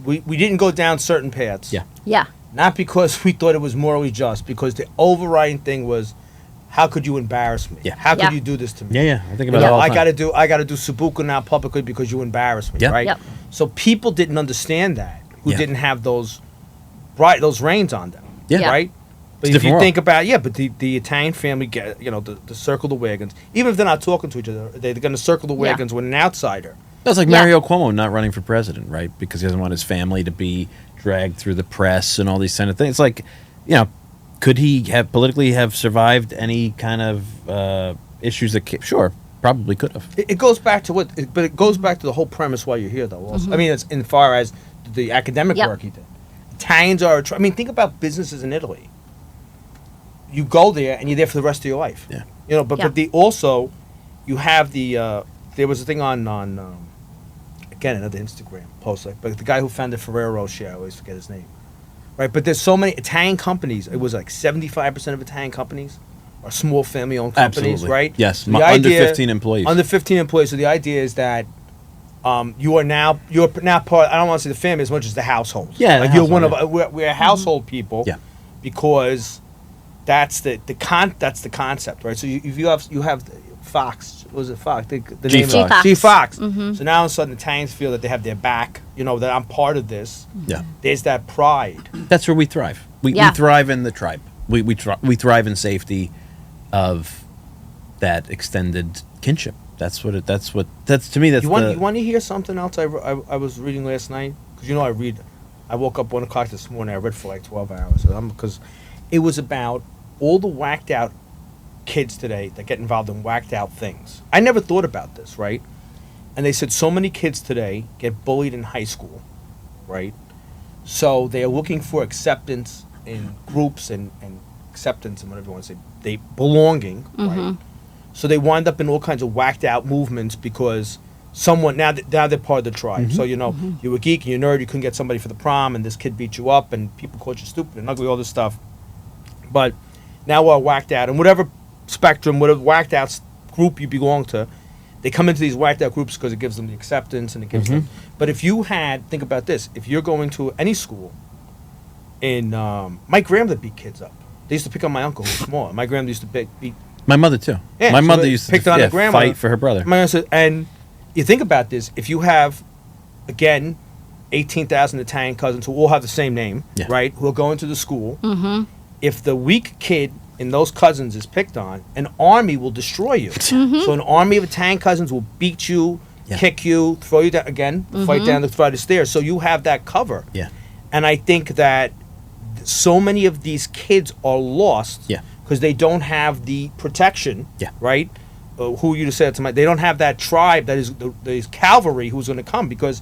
we didn't go down certain paths. Yeah. Yeah. Not because we thought it was morally just, because the overriding thing was, how could you embarrass me? Yeah. How could you do this to me? Yeah. I think about it all the time. I gotta do Subuku now publicly because you embarrassed me, Yeah. right? Yep. So people didn't understand that, who didn't have those reins on them. Yeah. Right? But if you think about but the Italian family get the circle the wagons. Even if they're not talking to each other, they're gonna circle the wagons with an outsider. That's like Mario Cuomo not running for president, right? Because he doesn't want his family to be dragged through the press and all these kind of things. It's like, could he have politically have survived any kind of issues that sure, probably could have. It goes back to but it goes back to the whole premise why you're here, though. Also, I mean, it's in far as the academic work he did. Italians are. I mean, think about businesses in Italy. You go there and you're there for the rest of your life. Yeah. But also, you have the. There was a thing on again, another Instagram post, but the guy who founded Ferrero Rocher, I always forget his name. Right, but there's so many Italian companies. It was like 75% of Italian companies are small family-owned companies, Absolutely. right? Yes, So under 15 employees. Under 15 employees. So the idea is that you're now part. I don't want to say the family as much as the household. Yeah, like you're one of we're household people. Yeah, because that's the concept, right? So you have Fox. What was it Fox? The name G-Fox. G-Fox. So now all of a sudden Italians feel that they have their back. That I'm part of this. Yeah. There's that pride. That's where we thrive. We thrive in the tribe. We thrive in safety of that extended kinship. That's to me. That's you want to hear something else? I was reading last night because I read. I woke up 1 o'clock this morning. I read for like 12 hours because it was about all the whacked out kids today that get involved in whacked out things. I never thought about this, right? And they said so many kids today get bullied in high school, right? So they are looking for acceptance in groups and acceptance and whatever you want to say, belonging, right? So they wind up in all kinds of whacked out movements because someone now they're part of the tribe. So you're a geek and you're a nerd, you couldn't get somebody for the prom, and this kid beat you up, and people called you stupid and ugly, all this stuff. But now we're whacked out, and whatever spectrum, whatever whacked out group you belong to, they come into these whacked out groups because it gives them the acceptance and it gives them. But if you think about this, if you're going to any school, my grandmother beat kids up. They used to pick on my uncle who was small. My grandmother used to beat. My mother too. Yeah, my so mother they used to picked on the grandmother. fight for her brother. And you think about this: if you have, again, 18,000 Italian cousins who all have the same name, right? Who are going to the school. If the weak kid in those cousins is picked on, an army will destroy you. So an army of Italian cousins will beat you, kick you, throw you down again, fight down the flight of stairs. So you have that cover. Yeah. And I think that so many of these kids are lost because they don't have the protection, right? Who you just said to they don't have that tribe that is cavalry who's going to come, because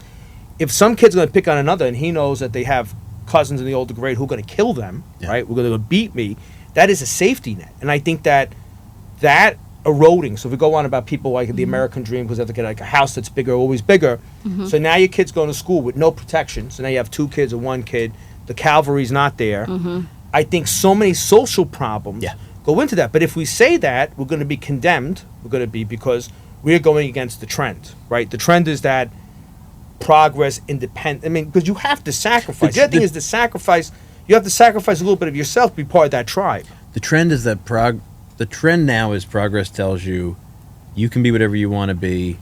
if some kid's going to pick on another and he knows that they have cousins in the older grade who are going to kill them, right? We're going to beat me. that is a safety net. And I think that eroding. So if we go on about people like the American dream, because they have to get like a house that's bigger, always bigger. So now your kid's going to school with no protection. So now you have 2 kids or 1 kid. The cavalry's not there. I think so many social problems go into that. But if we say that, we're going to be condemned. We're going to be, because we're going against the trend, right? The trend is that progress, independent. I mean, because you have to sacrifice. The other thing is the sacrifice. You have to sacrifice a little bit of yourself to be part of that tribe. The trend is that the trend now is progress tells you you can be whatever you want to be,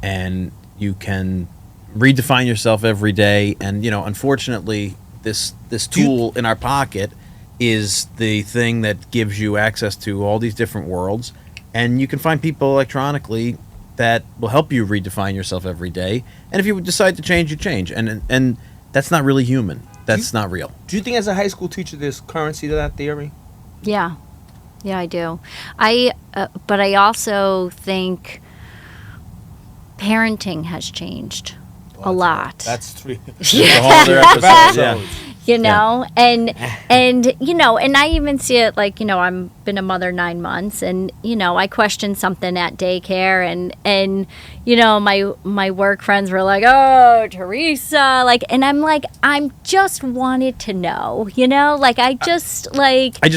and you can redefine yourself every day. And unfortunately, this tool in our pocket is the thing that gives you access to all these different worlds, and you can find people electronically that will help you redefine yourself every day. And if you decide to change, you change, and that's not really human. That's not real. Do you think as a high school teacher there's currency to that theory? Yeah, I do. But I also think parenting has changed a lot. That's 3. That's a whole other episode. Yeah. And I even see it like, I've been a mother 9 months, and I questioned something at daycare, and my work friends were like, "Oh, Theresa," and I'm like, I'm just wanted to know, I just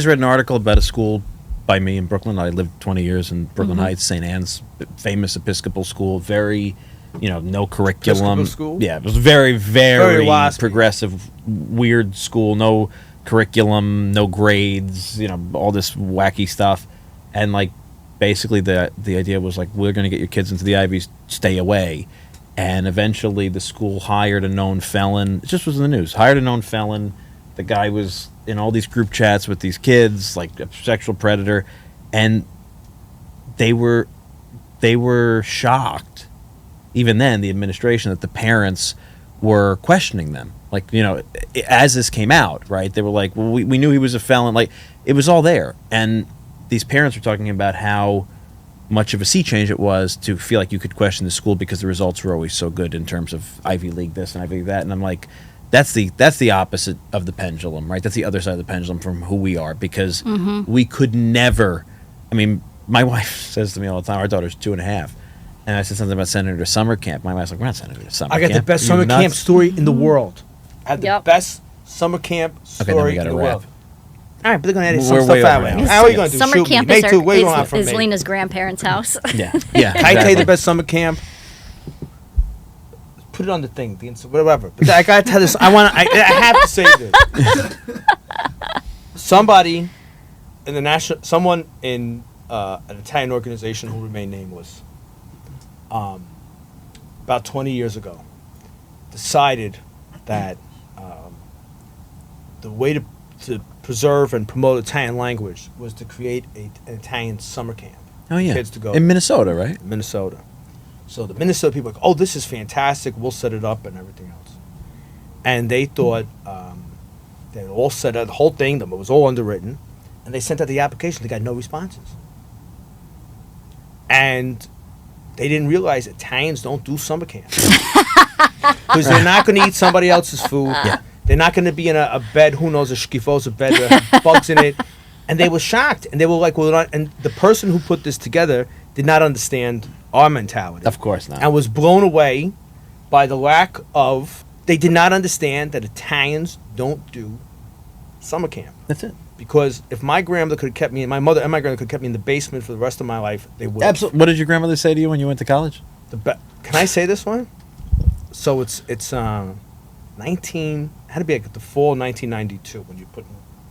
read an article about a school by me in Brooklyn. I lived 20 years in Brooklyn Heights, St. Anne's, famous Episcopal school, very no curriculum. Episcopal school? Yeah, it was very, very, waspy. progressive, weird school. No curriculum, no grades. All this wacky stuff, and basically the idea was we're going to get your kids into the Ivies, stay away. And eventually, the school hired a known felon. It just was in the news. Hired a known felon. The guy was in all these group chats with these kids, like a sexual predator, and they were shocked. Even then, the administration, that the parents were questioning them. As this came out, right? They were like, well, we knew he was a felon. It was all there. And these parents were talking about how much of a sea change it was to feel like you could question the school because the results were always so good in terms of Ivy League this and Ivy League that. And I'm like, that's the opposite of the pendulum, right? That's the other side of the pendulum from who we are, because we could never. I mean, my wife says to me all the time, our daughter's 2.5. And I said something about sending her to summer camp. My wife's like, we're not sending her to summer camp. I got the best summer camp story in the world. I have the best summer camp story in the world. All right, but they're going to edit some stuff out. How are you going to do? Summer camp is me. Lena's grandparents' house. Yeah. Can I tell you the best summer camp? Put it on the thing, whatever. But I got to tell this. I have to say this. Someone in an Italian organization who remained nameless, about 20 years ago, decided that the way to preserve and promote Italian language was to create an Italian summer camp. Oh, yeah. Kids to go in Minnesota, right? Minnesota. So the Minnesota people were like, oh, this is fantastic. We'll set it up and everything else. And they thought they all set up the whole thing. It was all underwritten. And they sent out the application. They got no responses. And they didn't realize Italians don't do summer camps. Because they're not going to eat somebody else's food. Yeah. They're not going to be in a bed, who knows, a schifosa bed with bugs in it. And they were shocked. And they were like, well, not, and the person who put this together did not understand our mentality. Of course not. And was blown away by the lack of, they did not understand that Italians don't do summer camp. That's it. Because if my grandmother could have kept me, my mother and my grandmother could have kept me in the basement for the rest of my life, they would. Absolutely. What did your grandmother say to you when you went to college? Can I say this one? So it's 19, had to be like the fall 1992 when you put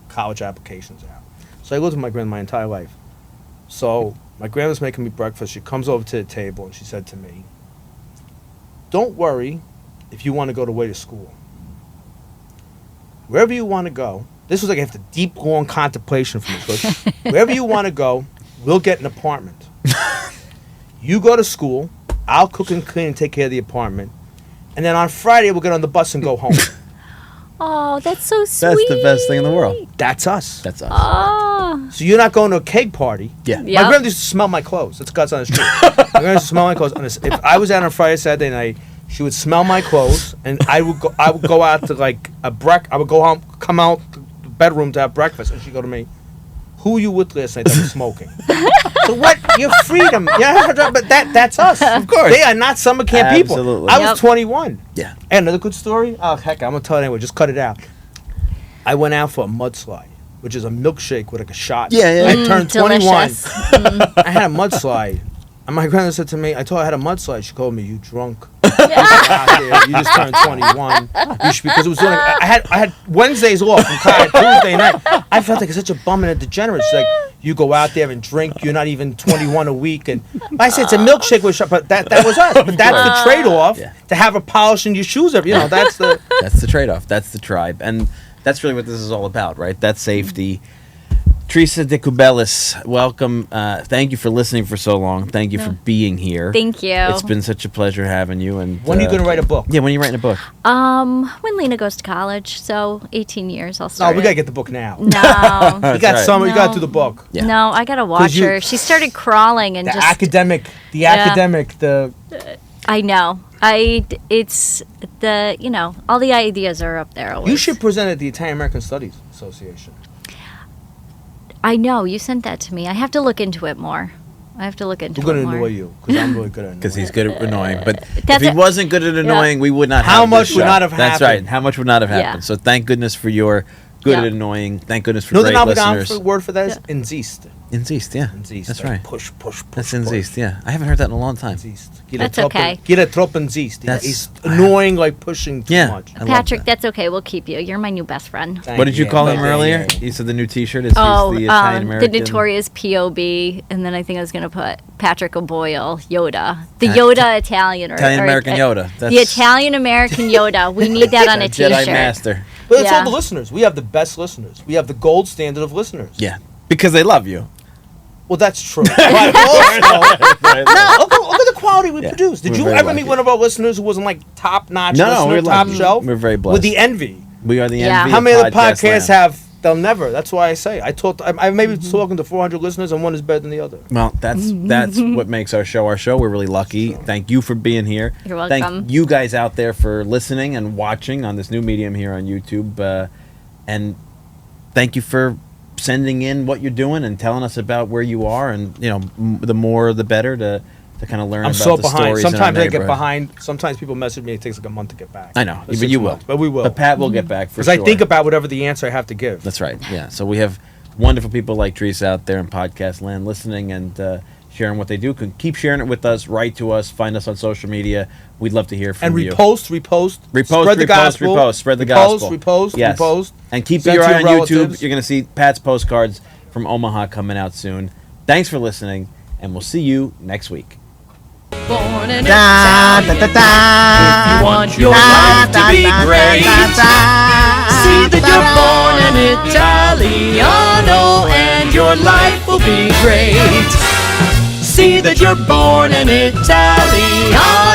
college applications out. So I lived with my grandma my entire life. So my grandma's making me breakfast. She comes over to the table and she said to me, don't worry if you want to go away to school. Wherever you want to go, this was like after deep, long contemplation for me. She goes, wherever you want to go, we'll get an apartment. You go to school, I'll cook and clean and take care of the apartment. And then on Friday, we'll get on the bus and go home. Oh, that's so sweet. That's the best thing in the world. That's us. That's us. Oh. So you're not going to a keg party. Yeah. Yep. My grandma used to smell my clothes. That's God's honest truth. My grandma used to smell my clothes. If I was out on Friday, Saturday night, she would smell my clothes, and I would go out to like I would go home, come out to the bedroom to have breakfast, and she'd go to me, who you with last night that was smoking? So what? Your freedom. Yeah, but that's us. Of course. They are not summer camp people. Absolutely. I was Yep. 21. Yeah. And another good story? Oh, heck, I'm going to tell it anyway. Just cut it out. I went out for a mudslide, which is a milkshake with like a shot. Yeah. I turned 21. delicious. I had a mudslide. And my grandmother said to me, I told her I had a mudslide. She called me, you drunk. Out there. You just turned 21. You should, because it was doing, I had Wednesdays off from college, Tuesday night. I felt like such a bum and a degenerate. She's like, you go out there and drink. You're not even 21 a week. And I said, it's a milkshake with shot. But that was us. But that's the trade-off to have a polish in your shoes. That's the... That's the trade-off. That's the tribe. And that's really what this is all about, right? That safety. Theresa DeCubellis, welcome. Thank you for listening for so long. Thank you for being here. Thank you. It's been such a pleasure having you. And When are you going to write a book? Yeah, when are you writing a book? When Lena goes to college, so 18 years I'll No, start. we got to get the book now. No. You got right. summer. You got to No. do the book. Yeah. No, I gotta watch you- her. She started crawling and The just. academic. I know. It's the all the ideas are up there. Always. You should present at the Italian American Studies Association. I know you sent that to me. I have to look into it more. I have to look into We're going it to more. annoy you because I'm really good at annoying. Because he's good at annoying. But if That's he it. wasn't good at annoying, we would not have How this much would show. not have That's happened? right. How much would not have Yeah. happened. So thank goodness for your good Yeah. at annoying. Thank goodness for You know the great Navigan listeners. word for that is insist. Insist, yeah. Insist. That's like right. Push. That's insist, yeah. I haven't heard that in a long time. Insist. That's okay. Get a trop insist. That's- It's annoying, like pushing too Yeah. much. I love Patrick, that. that's okay. We'll keep you. You're my new best friend. Thank What did you call him Yeah, earlier? yeah, yeah. You said the new T-shirt is Oh, he's the Italian the American. notorious POB, and then I think I was gonna put Patrick O'Boyle, Yoda, the Uh, Yoda Italian or Italian American Yoda. the That's Italian American Yoda. We need that on a Jedi T-shirt. Master. But it's Yeah. all the listeners. We have the best listeners. We have the gold standard of listeners. Yeah, because they love you. Well, that's true. But also, no, look at the quality we Yeah. produce. Did We're you very ever lucky. meet one of our listeners who wasn't like top notch No, listener, we're top lucky. shelf? We're very blessed. With the envy. We are the Yeah. envy How of many other podcast podcasts land. have? They'll never. That's why I say. I may be talking to 400 listeners and one is better than the other. Well, that's what makes our show our show. We're really lucky. Thank you for being here. You're welcome. Thank you guys out there for listening and watching on this new medium here on YouTube. And thank you for sending in what you're doing and telling us about where you are. And the more the better to kind of learn I'm about so the behind. stories in our Sometimes I get neighborhood. behind. Sometimes people message me. It takes like a month to get back. I know, Or but 6 you will. months. But we will. But Pat will get back for Because sure. I think about whatever the answer I have to give. That's right. Yeah. So we have wonderful people like Theresa out there in podcast land listening and sharing what they do. Keep sharing it with us. Write to us. Find us on social media. We'd love to hear from And you. repost. Spread the gospel. Spread the gospel. Repost. Repost. And keep Send your to eye on your YouTube. relatives. You're going to see Pat's postcards from Omaha coming out soon. Thanks for listening, and we'll see you next week. Born an Italian. If you want your life to be great, see that you're born an Italiano and your life will be great. See that you're born an Italiano.